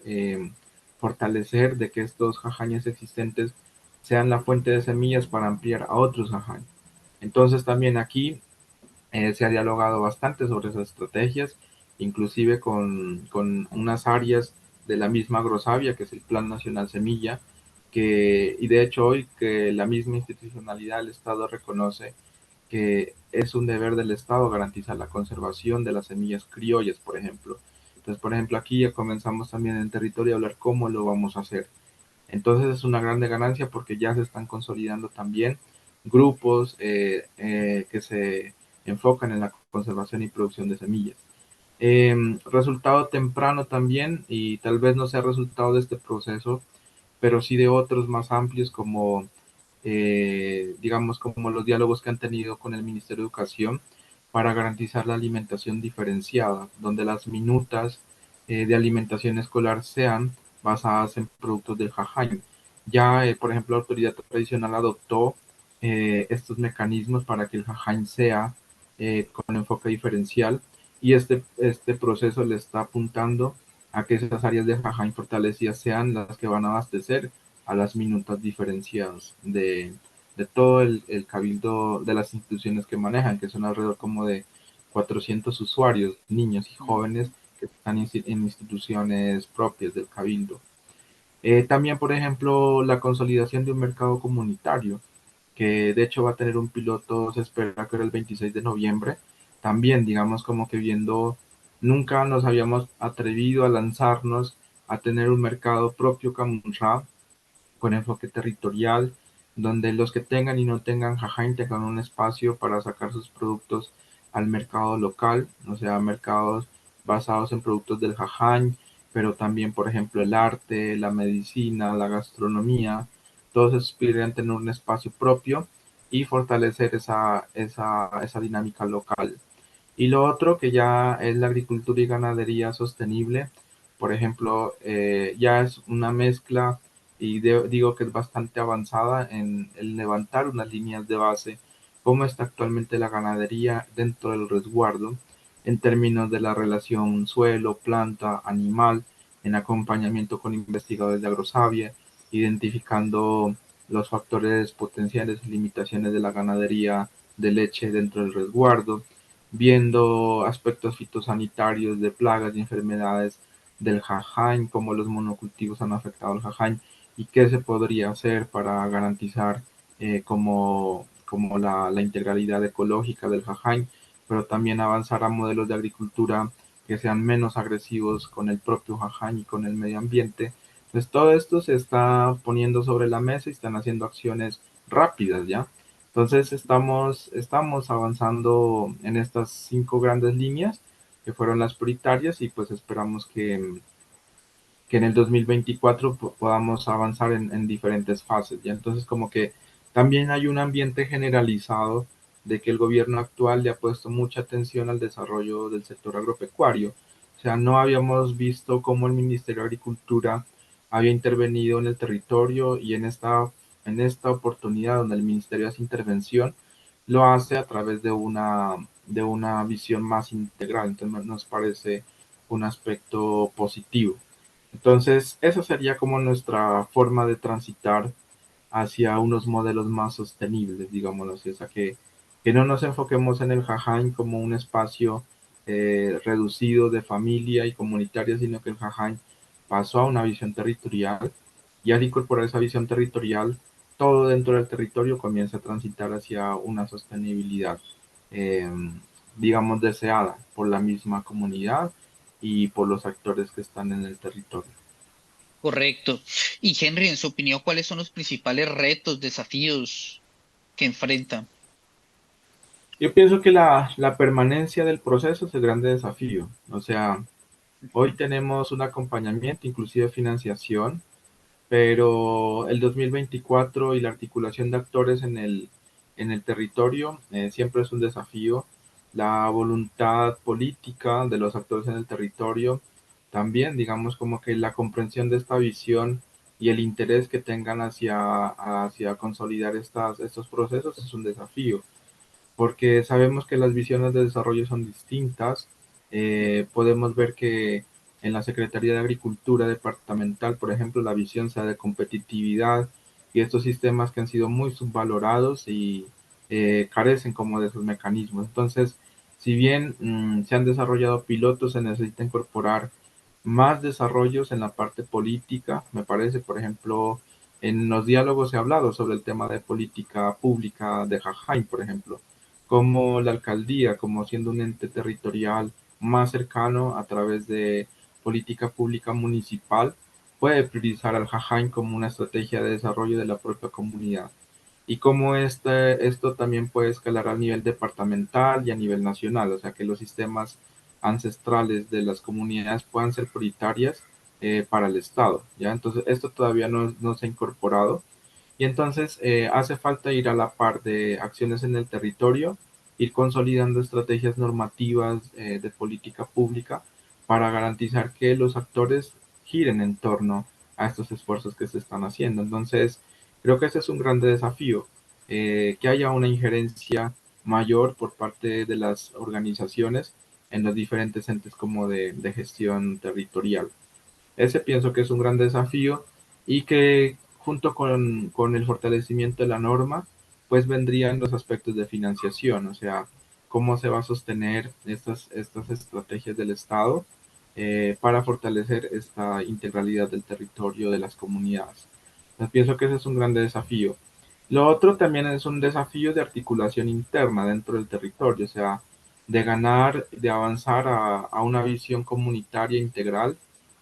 fortalecer de que estos Jajayes existentes sean la fuente de semillas para ampliar a otros Jajay. Entonces también aquí se ha dialogado bastante sobre esas estrategias, inclusive con unas áreas de la misma Agrosavia, que es el Plan Nacional Semilla, y de hecho hoy que la misma institucionalidad del Estado reconoce que es un deber del Estado garantizar la conservación de las semillas criollas, por ejemplo. Entonces, por ejemplo, aquí ya comenzamos también en el territorio a hablar cómo lo vamos a hacer. Entonces es una grande ganancia porque ya se están consolidando también grupos que se enfocan en la conservación y producción de semillas. Resultado temprano también, y tal vez no sea resultado de este proceso, pero sí de otros más amplios como, digamos, como los diálogos que han tenido con el Ministerio de Educación para garantizar la alimentación diferenciada, donde las minutas de alimentación escolar sean basadas en productos del Jajay. Ya, por ejemplo, la autoridad tradicional adoptó estos mecanismos para que el Jajay sea con enfoque diferencial y este proceso le está apuntando a que esas áreas de Jajay fortalecidas sean las que van a abastecer a las minutas diferenciadas de todo el cabildo de las instituciones que manejan, que son alrededor como de 400 usuarios, niños y Mm. jóvenes que están en instituciones propias del cabildo. También, por ejemplo, la consolidación de un mercado comunitario, que de hecho va a tener un piloto, se espera que era el 26 de noviembre. También, digamos, como que viendo, nunca nos habíamos atrevido a lanzarnos a tener un mercado propio Camunra con enfoque territorial, donde los que tengan y no tengan Jajay tengan un espacio para sacar sus productos al mercado local, o sea, mercados basados en productos del Jajay, pero también, por ejemplo, el arte, la medicina, la gastronomía, todos esos podrían tener un espacio propio y fortalecer esa dinámica local. Y lo otro que ya es la agricultura y ganadería sostenible, por ejemplo, ya es una mezcla digo que es bastante avanzada en el levantar unas líneas de base, cómo está actualmente la ganadería dentro del resguardo, en términos de la relación suelo, planta, animal, en acompañamiento con investigadores de agrosavia, identificando los factores potenciales y limitaciones de la ganadería de leche dentro del resguardo, viendo aspectos fitosanitarios de plagas y enfermedades del jajain, cómo los monocultivos han afectado al jajain y qué se podría hacer para garantizar como la integralidad ecológica del jajain, pero también avanzar a modelos de agricultura que sean menos agresivos con el propio jajain y con el medio ambiente. Pues todo esto se está poniendo sobre la mesa y están haciendo acciones rápidas, ¿ya? Entonces estamos avanzando en estas 5 grandes líneas que fueron las prioritarias y pues esperamos que en el 2024 podamos avanzar en diferentes fases. ¿Ya? Entonces como que también hay un ambiente generalizado de que el gobierno actual le ha puesto mucha atención al desarrollo del sector agropecuario. O sea, no habíamos visto cómo el Ministerio de Agricultura había intervenido en el territorio y en esta oportunidad donde el Ministerio hace intervención, lo hace a través de una visión más integral. Entonces nos parece un aspecto positivo. Entonces, esa sería como nuestra forma de transitar hacia unos modelos más sostenibles, digámoslo así, o sea, que no nos enfoquemos en el Jajain como un espacio reducido de familia y comunitaria, sino que el Jajain pasó a una visión territorial y al incorporar esa visión territorial, todo dentro del territorio comienza a transitar hacia una sostenibilidad, eh, digamos, deseada por la misma comunidad y por los actores que están en el territorio. Correcto. Y Henry, en su opinión, ¿cuáles son los principales retos, desafíos que enfrentan? Yo pienso que la permanencia del proceso es el grande desafío. O sea, hoy Ujú. tenemos un acompañamiento, inclusive financiación, pero el 2024 y la articulación de actores en el territorio siempre es un desafío. La voluntad política de los actores en el territorio también, digamos, como que la comprensión de esta visión y el interés que tengan hacia consolidar estos procesos es un desafío porque sabemos que las visiones de desarrollo son distintas. Podemos ver que en la Secretaría de Agricultura departamental, por ejemplo, la visión sea de competitividad y estos sistemas que han sido muy subvalorados y carecen como de esos mecanismos. Entonces, si bien se han desarrollado pilotos, se necesita incorporar más desarrollos en la parte política. Me parece, por ejemplo, en los diálogos se ha hablado sobre el tema de política pública de Jajain, por ejemplo, como la alcaldía, como siendo un ente territorial más cercano a través de política pública municipal, puede priorizar al Jajain como una estrategia de desarrollo de la propia comunidad. Y cómo esto también puede escalar a nivel departamental y a nivel nacional, o sea, que los sistemas ancestrales de las comunidades puedan ser prioritarias para el Estado, ¿ya? Entonces, esto todavía no se ha incorporado y entonces hace falta ir a la par de acciones en el territorio, ir consolidando estrategias normativas de política pública para garantizar que los actores giren en torno a estos esfuerzos que se están haciendo. Entonces, creo que ese es un grande desafío, que haya una injerencia mayor por parte de las organizaciones en los diferentes entes como de gestión territorial. Ese pienso que es un gran desafío y que junto con el fortalecimiento de la norma, pues vendrían los aspectos de financiación, o sea, cómo se va a sostener estas estrategias del Estado para fortalecer esta integralidad del territorio de las comunidades. Entonces, pienso que ese es un gran desafío. Lo otro también es un desafío de articulación interna dentro del territorio, o sea, de ganar, de avanzar a una visión comunitaria integral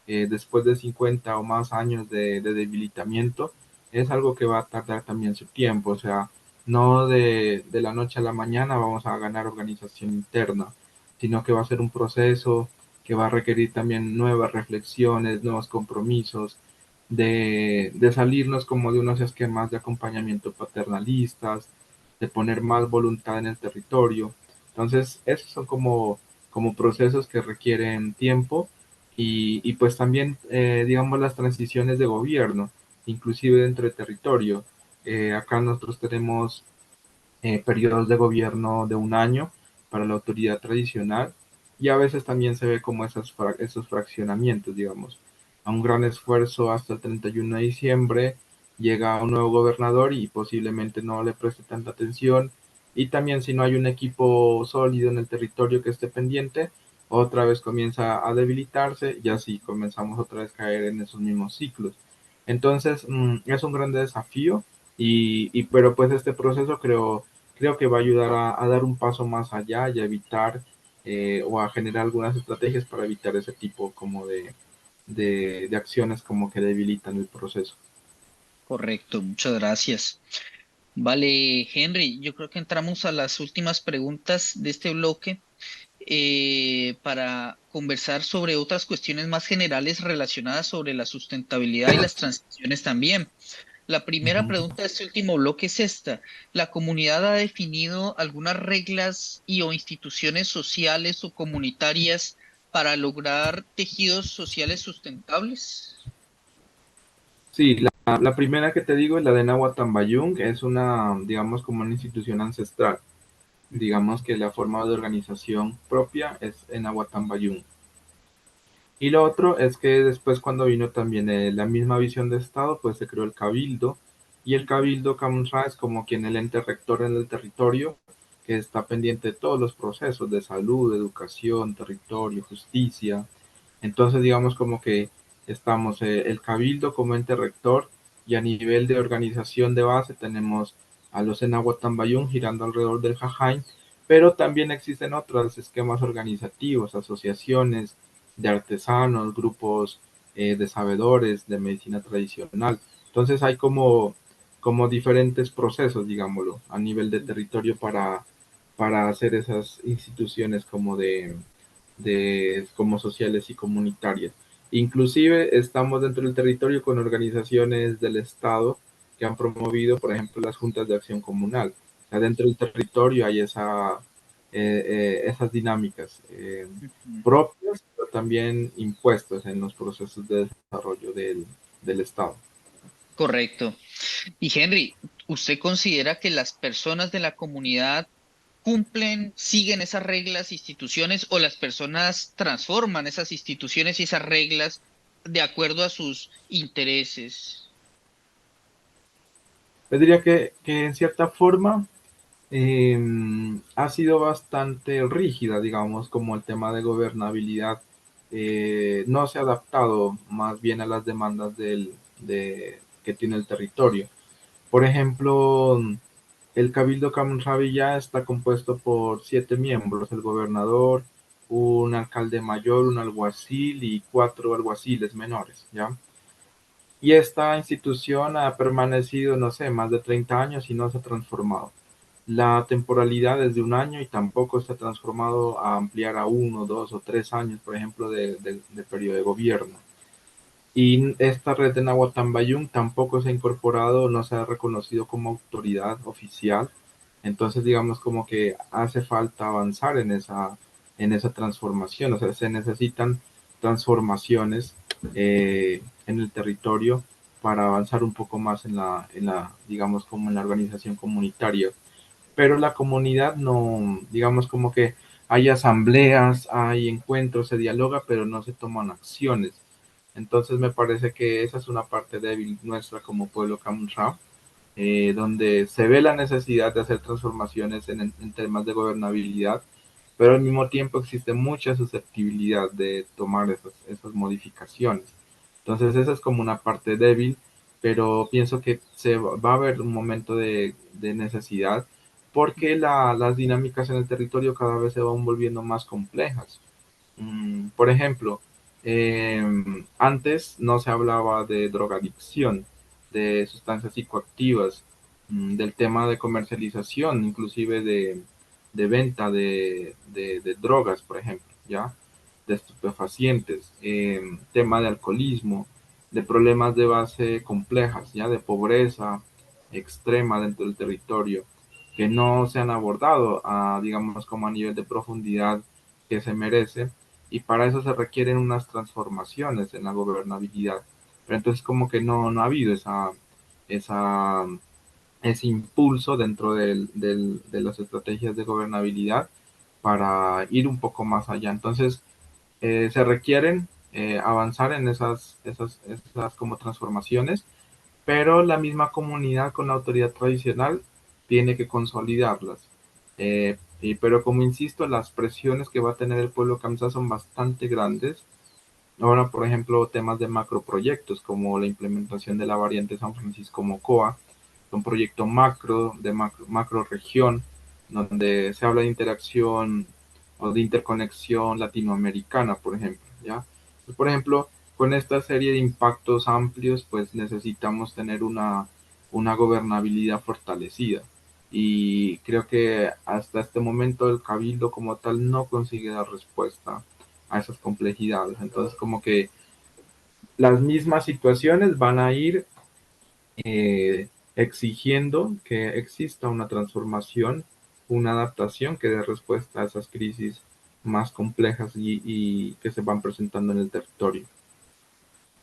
después de 50 o más años de debilitamiento, es algo que va a tardar también su tiempo. O sea, no de la noche a la mañana vamos a ganar organización interna, sino que va a ser un proceso que va a requerir también nuevas reflexiones, nuevos compromisos, de salirnos como de unos esquemas de acompañamiento paternalistas, de poner más voluntad en el territorio. Entonces, esos son como procesos que requieren tiempo y pues también, digamos, las transiciones de gobierno inclusive dentro del territorio. Acá nosotros tenemos periodos de gobierno de un año para la autoridad tradicional y a veces también se ve como esos fraccionamientos, digamos, a un gran esfuerzo hasta el 31 de diciembre llega un nuevo gobernador y posiblemente no le preste tanta atención y también si no hay un equipo sólido en el territorio que esté pendiente, otra vez comienza a debilitarse y así comenzamos otra vez a caer en esos mismos ciclos. Entonces, es un gran desafío pero pues este proceso creo que va a ayudar a dar un paso más allá y a evitar o a generar algunas estrategias para evitar ese tipo como de acciones como que debilitan el proceso. Correcto, muchas gracias. Vale, Henry, yo creo que entramos a las últimas preguntas de este bloque para conversar sobre otras cuestiones más generales relacionadas sobre la sustentabilidad y las transiciones también. La primera Ujú. pregunta de este último bloque es esta. ¿La comunidad ha definido algunas reglas y o instituciones sociales o comunitarias para lograr tejidos sociales sustentables? Sí, la primera que te digo es la de Nahuatl Tambayung, es una, digamos, como una institución ancestral. Ujú. Digamos que la forma de organización propia es en Nahuatl Tambayung. Y lo otro es que después cuando vino también la misma visión de Estado, pues se creó el Cabildo. Y el Ujú. Cabildo Camunra es como quien el ente rector en el territorio, que está pendiente de todos los procesos de salud, educación, territorio, justicia. Entonces digamos como que estamos el Cabildo como ente rector y a nivel de organización de base tenemos a los Enahuatambayún girando alrededor del Jajain, pero también existen otros esquemas organizativos, asociaciones, de artesanos, grupos de sabedores de medicina tradicional. Entonces hay como diferentes procesos, digámoslo, a nivel de territorio para hacer esas instituciones como como sociales y comunitarias. Inclusive estamos dentro del territorio con organizaciones del Estado que han promovido, por ejemplo, las juntas de acción comunal. O sea, dentro del territorio hay esas dinámicas. Ujú. Propias, pero también impuestas en los procesos de desarrollo del Estado. Correcto. Y Henry, ¿usted considera que las personas de la comunidad cumplen, siguen esas reglas, instituciones, o las personas transforman esas instituciones y esas reglas de acuerdo a sus intereses? Yo diría que en cierta forma ha sido bastante rígida, digamos, como el tema de gobernabilidad. No se ha adaptado más bien a las demandas que tiene el territorio. Por ejemplo, el Cabildo Camunrabi ya está compuesto por 7 miembros, el gobernador, un alcalde mayor, un alguacil y 4 alguaciles menores, ¿ya? Y esta institución ha permanecido, no sé, más de 30 años y no se ha transformado. La temporalidad es de un año y tampoco se ha transformado a ampliar a 1, 2 o 3 años, por ejemplo, de periodo de gobierno. Y esta red de Nahuatambayún tampoco se ha incorporado, no se ha reconocido como autoridad oficial. Entonces, digamos como que hace falta avanzar en esa transformación. O sea, se necesitan transformaciones en el territorio para avanzar un poco más digamos, como en la organización comunitaria. Pero la comunidad no, digamos como que hay asambleas, hay encuentros, se dialoga, pero no se toman acciones. Entonces me parece que esa es una parte débil nuestra como pueblo Camunra, donde se ve la necesidad de hacer transformaciones en temas de gobernabilidad, pero al mismo tiempo existe mucha susceptibilidad de tomar esas modificaciones. Entonces esa es como una parte débil, pero pienso que se va a haber un momento de necesidad porque las dinámicas en el territorio cada vez se van volviendo más complejas. Por ejemplo, antes no se hablaba de drogadicción, de sustancias psicoactivas, del tema de comercialización, inclusive de venta de drogas, por ejemplo, ¿ya? De estupefacientes, tema de alcoholismo, de problemas de base complejas, ¿ya? De pobreza extrema dentro del territorio, que no se han abordado, digamos, como a nivel de profundidad que se merece y para eso se requieren unas transformaciones en la gobernabilidad. pero entonces como que no ha habido esa, ese impulso dentro de las estrategias de gobernabilidad para ir un poco más allá. Entonces, se requieren avanzar en esas como transformaciones, pero la misma comunidad con la autoridad tradicional tiene que consolidarlas. Pero como insisto, las presiones que va a tener el pueblo kamsá son bastante grandes. Ahora, por ejemplo, temas de macroproyectos como la implementación de la variante San Francisco-Mocoa, un proyecto macro de macro región, donde se habla de interacción o de interconexión latinoamericana, por ejemplo, ¿ya? Pues, por ejemplo, con esta serie de impactos amplios, pues necesitamos tener una gobernabilidad fortalecida. Y creo que hasta este momento el cabildo como tal no consigue dar respuesta a esas complejidades. Entonces, como que las mismas situaciones van a ir exigiendo que exista una transformación, una adaptación que dé respuesta a esas crisis más complejas y que se van presentando en el territorio.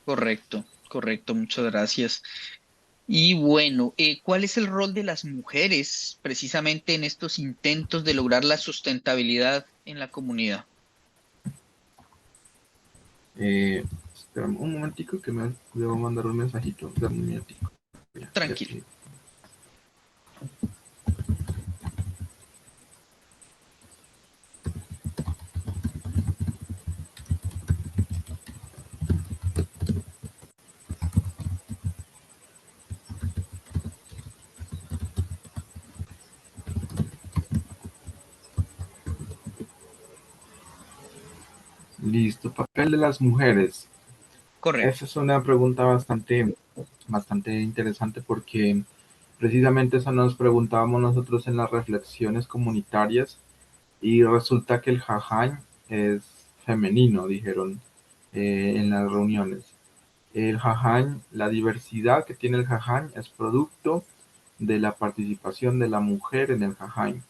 Correcto, correcto, muchas gracias. Y bueno, ¿cuál es el rol de las mujeres precisamente en estos intentos de lograr la sustentabilidad en la comunidad? Eh, Espérame un momentico que me debo mandar un mensajito. Dame un minutico. Ya Tranquilo. estoy. Listo. Papel de las mujeres. Correcto. Esa es una pregunta bastante interesante porque precisamente eso nos preguntábamos nosotros en las reflexiones comunitarias y resulta que el jaján es femenino, dijeron en las reuniones. El jaján, la diversidad que tiene el jaján es producto de la participación de la mujer en el jaján.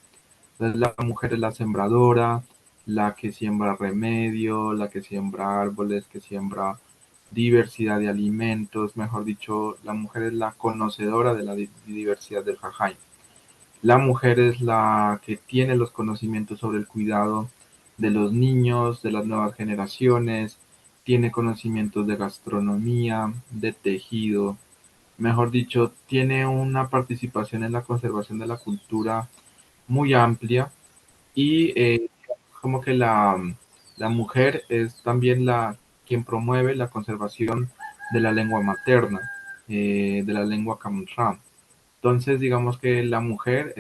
Entonces la mujer es la sembradora, la que siembra remedio, la que siembra árboles, que siembra diversidad de alimentos, mejor dicho, la mujer es la conocedora de la diversidad del jajay. La mujer es la que tiene los conocimientos sobre el cuidado de los niños, de las nuevas generaciones, tiene conocimientos de gastronomía, de tejido, mejor dicho, tiene una participación en la conservación de la cultura muy amplia y como que la mujer es también quien promueve la conservación de la lengua materna, de la lengua Kamsha. Entonces, digamos que la mujer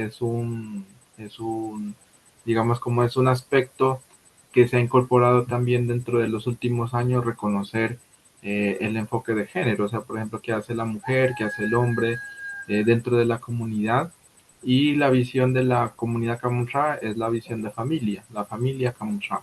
digamos como es un aspecto que se ha incorporado también dentro de los últimos años, reconocer el enfoque de género, o sea, por ejemplo, qué hace la mujer, qué hace el hombre dentro de la comunidad. Y la visión de la comunidad Kamsha es la visión de familia, la familia Kamsha.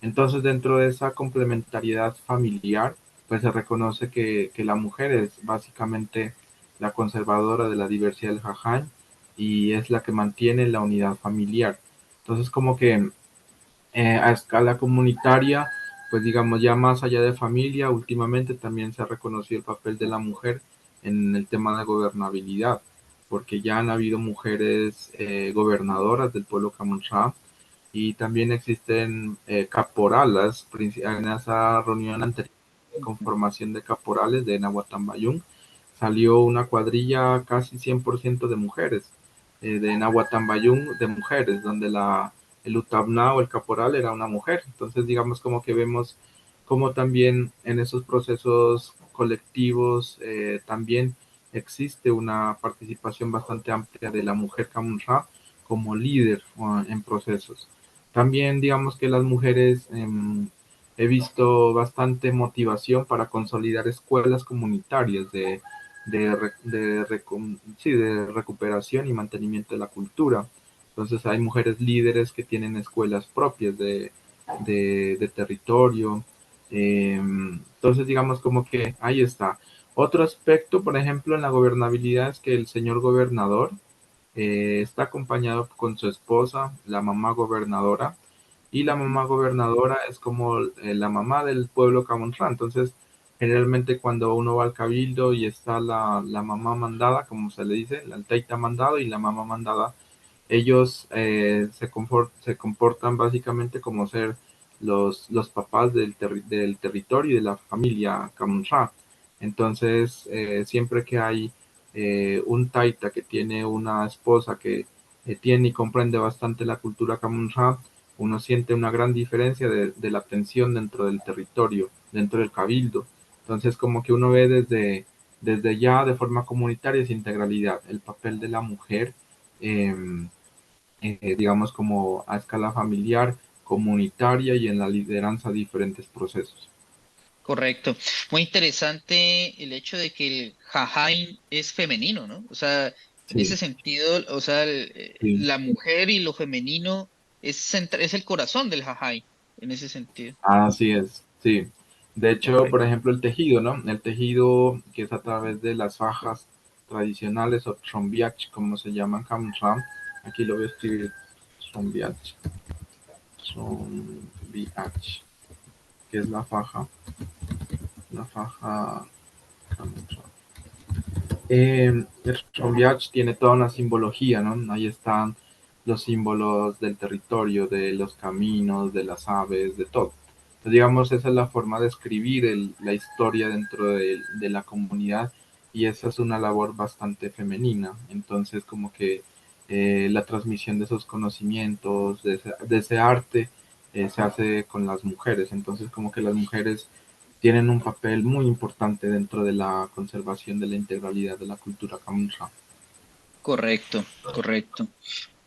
Entonces, dentro de esa complementariedad familiar, pues se reconoce que la mujer es básicamente la conservadora de la diversidad del jaján y es la que mantiene la unidad familiar. Entonces, como que a escala comunitaria, pues digamos ya más allá de familia, últimamente también se ha reconocido el papel de la mujer en el tema de gobernabilidad, porque ya han habido mujeres gobernadoras del pueblo Camanchá y también existen caporales en esa reunión anterior de conformación de caporales de Nahuatambayún salió una cuadrilla casi 100% de mujeres, de Nahuatambayún de mujeres, donde el Utabna o el caporal era una mujer. Entonces, digamos como que vemos como también en esos procesos colectivos también existe una participación bastante amplia de la mujer Camunra como líder en procesos. También digamos que las mujeres he visto bastante motivación para consolidar escuelas comunitarias sí, de recuperación y mantenimiento de la cultura. Entonces hay mujeres líderes que tienen escuelas propias de territorio. Entonces digamos como que ahí está. Otro aspecto, por ejemplo, en la gobernabilidad es que el señor gobernador está acompañado con su esposa, la mamá gobernadora, y la mamá gobernadora es como la mamá del pueblo Camontrán. Entonces, Generalmente cuando uno va al cabildo y está la mamá mandada, como se le dice, el taita mandado y la mamá mandada, ellos se comportan básicamente como ser los papás del territorio y de la familia Camunra. Entonces, siempre que hay un taita que tiene una esposa que tiene y comprende bastante la cultura Camunra, uno siente una gran diferencia de la atención dentro del territorio, dentro del cabildo. Entonces, como que uno ve desde ya de forma comunitaria esa integralidad, el papel de la mujer. Digamos, como a escala familiar, comunitaria y en la lideranza de diferentes procesos. Correcto. Muy interesante el hecho de que el Jajain es femenino, ¿no? O sea, en ese Sí, sentido, o sea, sí. la mujer y lo femenino es el corazón del Jajain, en ese sentido. Así es, sí. De hecho, por Correcto. ejemplo, el tejido, ¿no? El tejido que es a través de las fajas tradicionales o trombiach, como se llaman Kamram. Aquí lo voy a escribir, trombiach, trombiach, que es la faja Kamram. El Tronviach tiene toda una simbología, ¿no? Ahí están los símbolos del territorio, de los caminos, de las aves, de todo. Entonces, digamos, esa es la forma de escribir la historia dentro de la comunidad y esa es una labor bastante femenina. Entonces, como que la transmisión de esos conocimientos, de ese arte, se hace con las mujeres. Entonces, como que las mujeres tienen un papel muy importante dentro de la conservación de la integralidad de la cultura Kamsha. Correcto, correcto.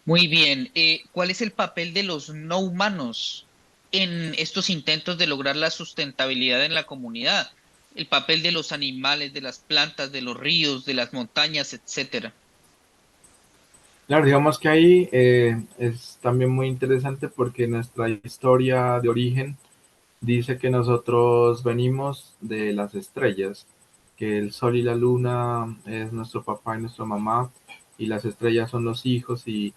Muy bien. ¿Cuál es el papel de los no humanos en estos intentos de lograr la sustentabilidad en la comunidad? El papel de los animales, de las plantas, de los ríos, de las montañas, etcétera. Claro, digamos que ahí es también muy interesante porque nuestra historia de origen dice que nosotros venimos de las estrellas, que el sol y la luna es nuestro papá y nuestra mamá, y las estrellas son los hijos, y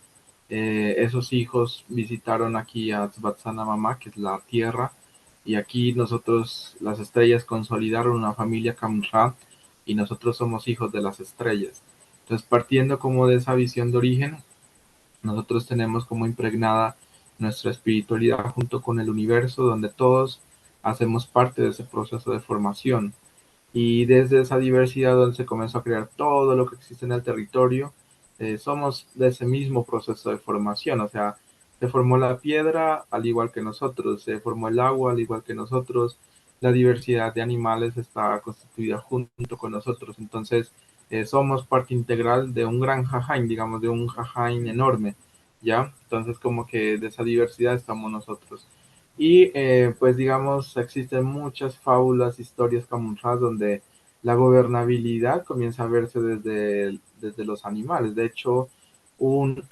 esos hijos visitaron aquí a Tzvatzana Mamá, que es la tierra, y aquí nosotros, las estrellas, consolidaron una familia Kamra, y nosotros somos hijos de las estrellas. Entonces, partiendo como de esa visión de origen, nosotros tenemos como impregnada nuestra espiritualidad junto con el universo, donde todos hacemos parte de ese proceso de formación. Y desde esa diversidad donde se comenzó a crear todo lo que existe en el territorio, somos de ese mismo proceso de formación. O sea, se formó la piedra al igual que nosotros, se formó el agua al igual que nosotros, la diversidad de animales está constituida junto con nosotros. Entonces, somos parte integral de un gran jajain, digamos, de un jajain enorme, ¿ya? Entonces, como que de esa diversidad estamos nosotros. Y pues digamos, existen muchas fábulas, historias camufladas donde la gobernabilidad comienza a verse desde los animales. De hecho, un,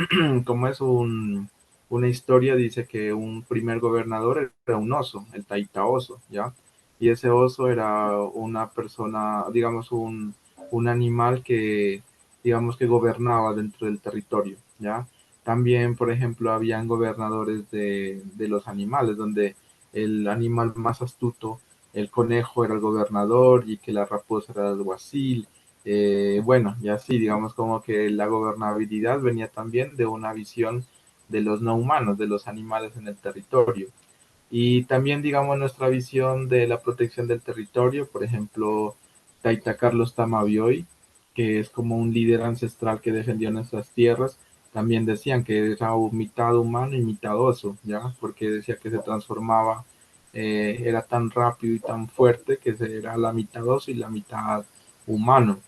como es una historia, dice que un primer gobernador era un oso, el taita oso, ¿ya? Y ese oso era una persona, digamos, un animal que, digamos, que gobernaba dentro del territorio, ¿ya? También, por ejemplo, habían gobernadores de los animales, donde el animal más astuto, el conejo era el gobernador y que la raposa era el alguacil. Bueno, y así, digamos, como que la gobernabilidad venía también de una visión de los no humanos, de los animales en el territorio. Y también, digamos, nuestra visión de la protección del territorio, por ejemplo, Taita Carlos Tamabioy, que es como un líder ancestral que defendió nuestras tierras, también decían que era mitad humano y mitad oso, ¿ya? Porque decía que se transformaba, era tan rápido y tan fuerte que era la mitad oso y la mitad humano.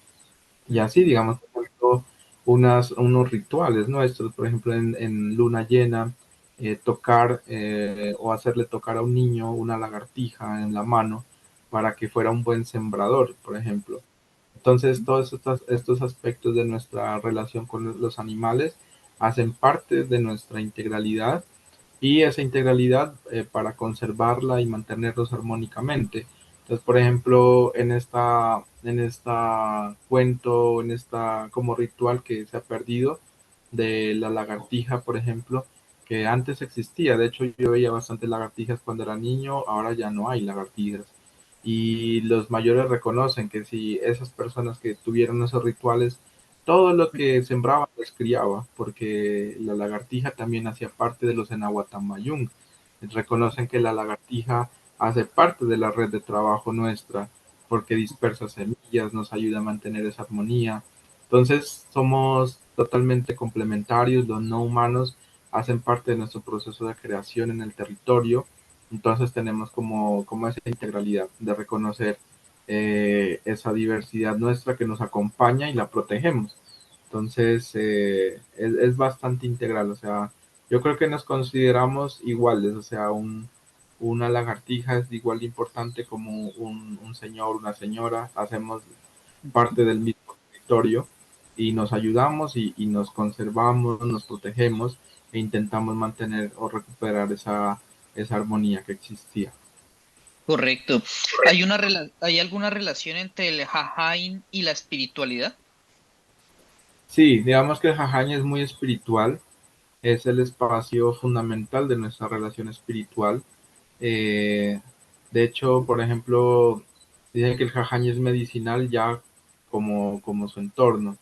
Y así, digamos, por ejemplo, unos rituales nuestros, por ejemplo, en luna llena, tocar o hacerle tocar a un niño una lagartija en la mano para que fuera un buen sembrador, por ejemplo. Entonces, todos estos aspectos de nuestra relación con los animales hacen parte de nuestra integralidad y esa integralidad para conservarla y mantenerlos armónicamente. Entonces, por ejemplo, en esta cuento, en esta como ritual que se ha perdido de la lagartija, por ejemplo, que antes existía. De hecho, yo veía bastante lagartijas cuando era niño, ahora ya no hay lagartijas. y los mayores reconocen que si esas personas que tuvieron esos rituales, todo lo que sembraban les criaba, porque la lagartija también hacía parte de los Enahuatamayung. Reconocen que la lagartija hace parte de la red de trabajo nuestra, porque dispersa semillas, nos ayuda a mantener esa armonía. Entonces somos totalmente complementarios, los no humanos hacen parte de nuestro proceso de creación en el territorio. Entonces tenemos como esa integralidad de reconocer esa diversidad nuestra que nos acompaña y la protegemos. Entonces es bastante integral, o sea, yo creo que nos consideramos iguales, o sea, una lagartija es igual de importante como un señor, una señora, hacemos parte del mismo territorio y nos ayudamos y nos conservamos, nos protegemos e intentamos mantener o recuperar esa armonía que existía. Correcto. ¿Hay alguna relación entre el Jajain y la espiritualidad? Sí, digamos que el Jajaña es muy espiritual, es el espacio fundamental de nuestra relación espiritual. Eh, de hecho, por ejemplo, dicen que el jajaña es medicinal ya como su entorno.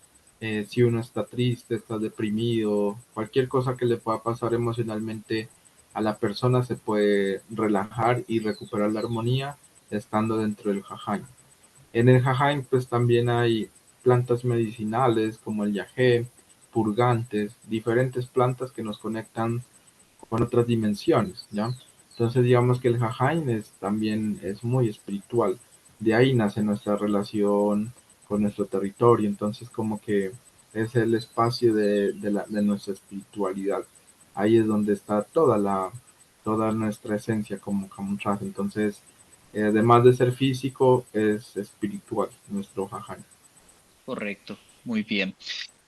Si uno está triste, está deprimido, cualquier cosa que le pueda pasar emocionalmente a la persona se puede relajar y recuperar la armonía estando dentro del jajaña. En el jajain pues también hay plantas medicinales como el yagé, purgantes, diferentes plantas que nos conectan con otras dimensiones, ¿ya? Entonces digamos que el jajain también es muy espiritual. De ahí nace nuestra relación con nuestro territorio. Entonces como que es el espacio de nuestra espiritualidad. Ahí es donde está toda nuestra esencia como Kamunchas. Entonces, además de ser físico, es espiritual nuestro jajain. Correcto. Muy bien.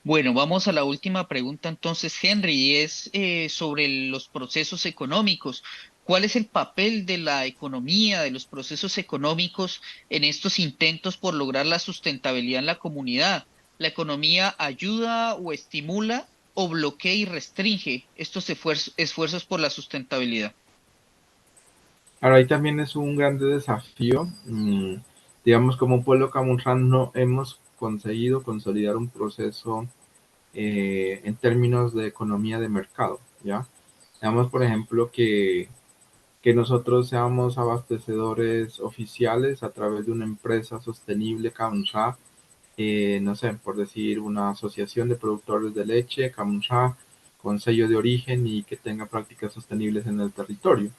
Bueno, vamos a la última pregunta entonces, Henry, y es sobre los procesos económicos. ¿Cuál es el papel de la economía, de los procesos económicos en estos intentos por lograr la sustentabilidad en la comunidad? ¿La economía ayuda o estimula o bloquea y restringe estos esfuerzos por la sustentabilidad? Ahora ahí también es un grande desafío. Digamos, como pueblo Camunrán no hemos conseguido consolidar un proceso en términos de economía de mercado, ¿ya? Digamos, por ejemplo, que nosotros seamos abastecedores oficiales a través de una empresa sostenible, Camunrán, no sé, por decir una asociación de productores de leche, Camunrán, con sello de origen y que tenga prácticas sostenibles en el territorio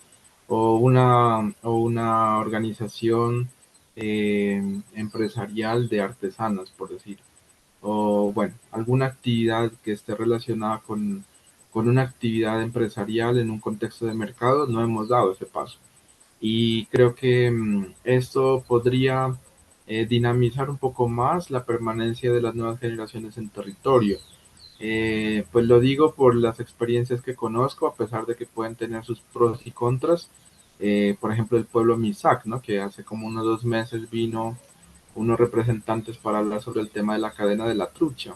o una organización empresarial de artesanas, por decir, o bueno, alguna actividad que esté relacionada con una actividad empresarial en un contexto de mercado, no hemos dado ese paso. Y creo que esto podría dinamizar un poco más la permanencia de las nuevas generaciones en territorio. Pues lo digo por las experiencias que conozco, a pesar de que pueden tener sus pros y contras. Por ejemplo, el pueblo Misak, ¿no? Que hace como unos 2 meses vino unos representantes para hablar sobre el tema de la cadena de la trucha.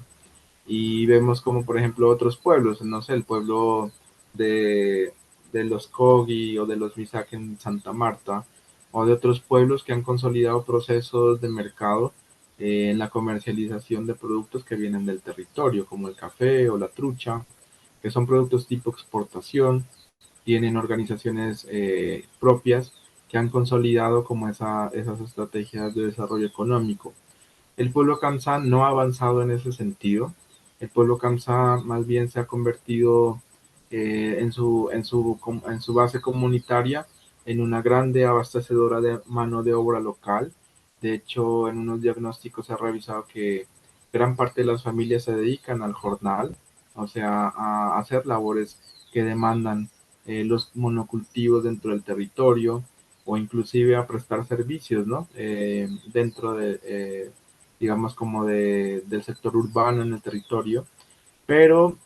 Y vemos como, por ejemplo, otros pueblos, no sé, el pueblo de, de los Kogi o de los Misak en Santa Marta, o de otros pueblos que han consolidado procesos de mercado en la comercialización de productos que vienen del territorio, como el café o la trucha, que son productos tipo exportación, tienen organizaciones propias que han consolidado como esas estrategias de desarrollo económico. El pueblo Kamsá no ha avanzado en ese sentido. El pueblo Kamsá más bien se ha convertido en su base comunitaria en una grande abastecedora de mano de obra local. De hecho, en unos diagnósticos se ha revisado que gran parte de las familias se dedican al jornal, o sea, a hacer labores que demandan los monocultivos dentro del territorio o inclusive a prestar servicios, ¿no? Dentro de, digamos, como del sector urbano en el territorio, pero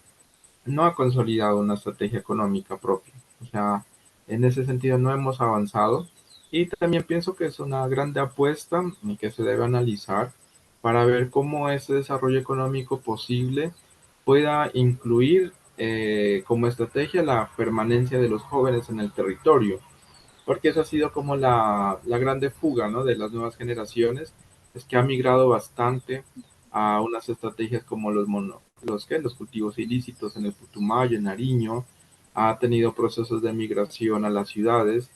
no ha consolidado una estrategia económica propia. O sea, en ese sentido no hemos avanzado y también pienso que es una grande apuesta y que se debe analizar para ver cómo ese desarrollo económico posible pueda incluir como estrategia la permanencia de los jóvenes en el territorio, porque eso ha sido como la grande fuga, ¿no? De las nuevas generaciones, es que ha migrado bastante a unas estrategias como los cultivos ilícitos en el Putumayo, en Nariño, ha tenido procesos de migración a las ciudades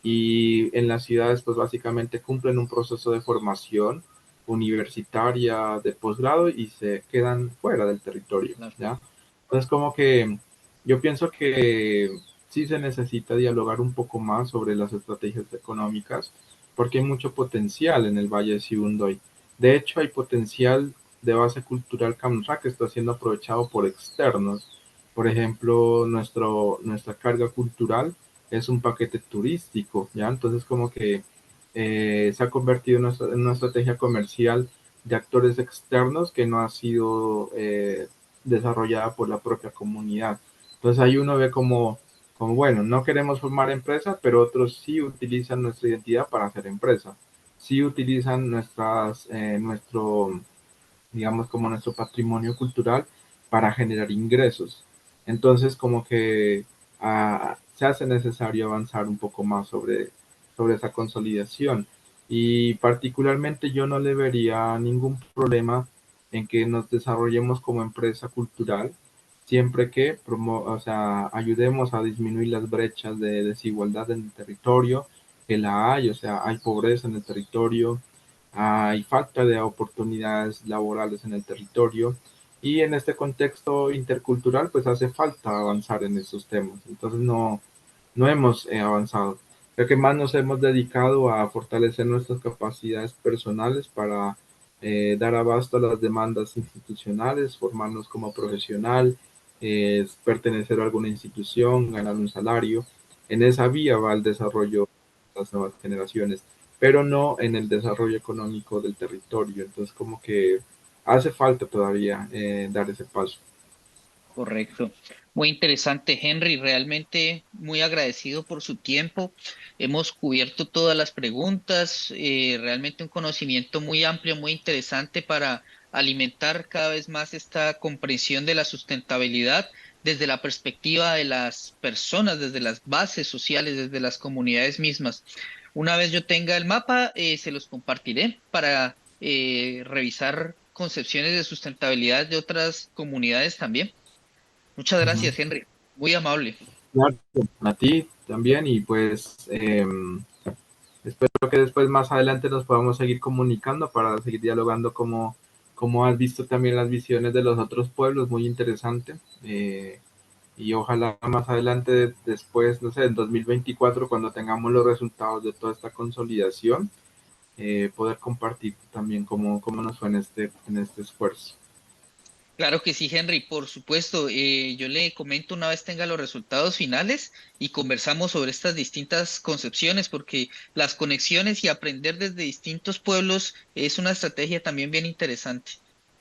y en las ciudades pues básicamente cumplen un proceso de formación universitaria de posgrado y se quedan fuera del territorio, Claro. ¿ya? Entonces como que yo pienso que sí se necesita dialogar un poco más sobre las estrategias económicas porque hay mucho potencial en el Valle de Sibundoy. De hecho, hay potencial de base cultural Camsá que está siendo aprovechado por externos. Por ejemplo, nuestra carga cultural es un paquete turístico, ¿ya? Entonces, como que se ha convertido en una estrategia comercial de actores externos que no ha sido desarrollada por la propia comunidad. Entonces, ahí uno ve como, bueno, no queremos formar empresa, pero otros sí utilizan nuestra identidad para hacer empresa. Sí utilizan digamos, como nuestro patrimonio cultural para generar ingresos. Entonces, como que se hace necesario avanzar un poco más sobre esa consolidación. Y particularmente yo no le vería ningún problema en que nos desarrollemos como empresa cultural, siempre que o sea, ayudemos a disminuir las brechas de desigualdad en el territorio, que la hay, o sea, hay pobreza en el territorio, hay falta de oportunidades laborales en el territorio y en este contexto intercultural pues hace falta avanzar en estos temas. Entonces no hemos avanzado. Creo que más nos hemos dedicado a fortalecer nuestras capacidades personales para dar abasto a las demandas institucionales, formarnos como profesional, pertenecer a alguna institución, ganar un salario. En esa vía va el desarrollo de las nuevas generaciones, pero no en el desarrollo económico del territorio. Entonces, como que hace falta todavía dar ese paso. Correcto. Muy interesante, Henry. Realmente muy agradecido por su tiempo. Hemos cubierto todas las preguntas. Realmente un conocimiento muy amplio, muy interesante para alimentar cada vez más esta comprensión de la sustentabilidad desde la perspectiva de las personas, desde las bases sociales, desde las comunidades mismas. Una vez yo tenga el mapa, se los compartiré para revisar concepciones de sustentabilidad de otras comunidades también. Muchas Ujú. gracias, Henry. Muy amable. Claro, a ti también y pues espero que después más adelante nos podamos seguir comunicando para seguir dialogando como has visto también las visiones de los otros pueblos, muy interesante. Y ojalá más adelante, después, no sé, en 2024, cuando tengamos los resultados de toda esta consolidación, poder compartir también cómo nos fue en este esfuerzo. Claro que sí, Henry, por supuesto. Yo le comento una vez tenga los resultados finales y conversamos sobre estas distintas concepciones, porque las conexiones y aprender desde distintos pueblos es una estrategia también bien interesante.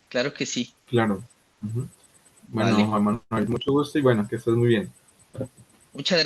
Claro que sí. Claro. Ujú. Bueno, Vale. Juan Manuel, mucho gusto y bueno, que estés muy bien. Muchas gracias.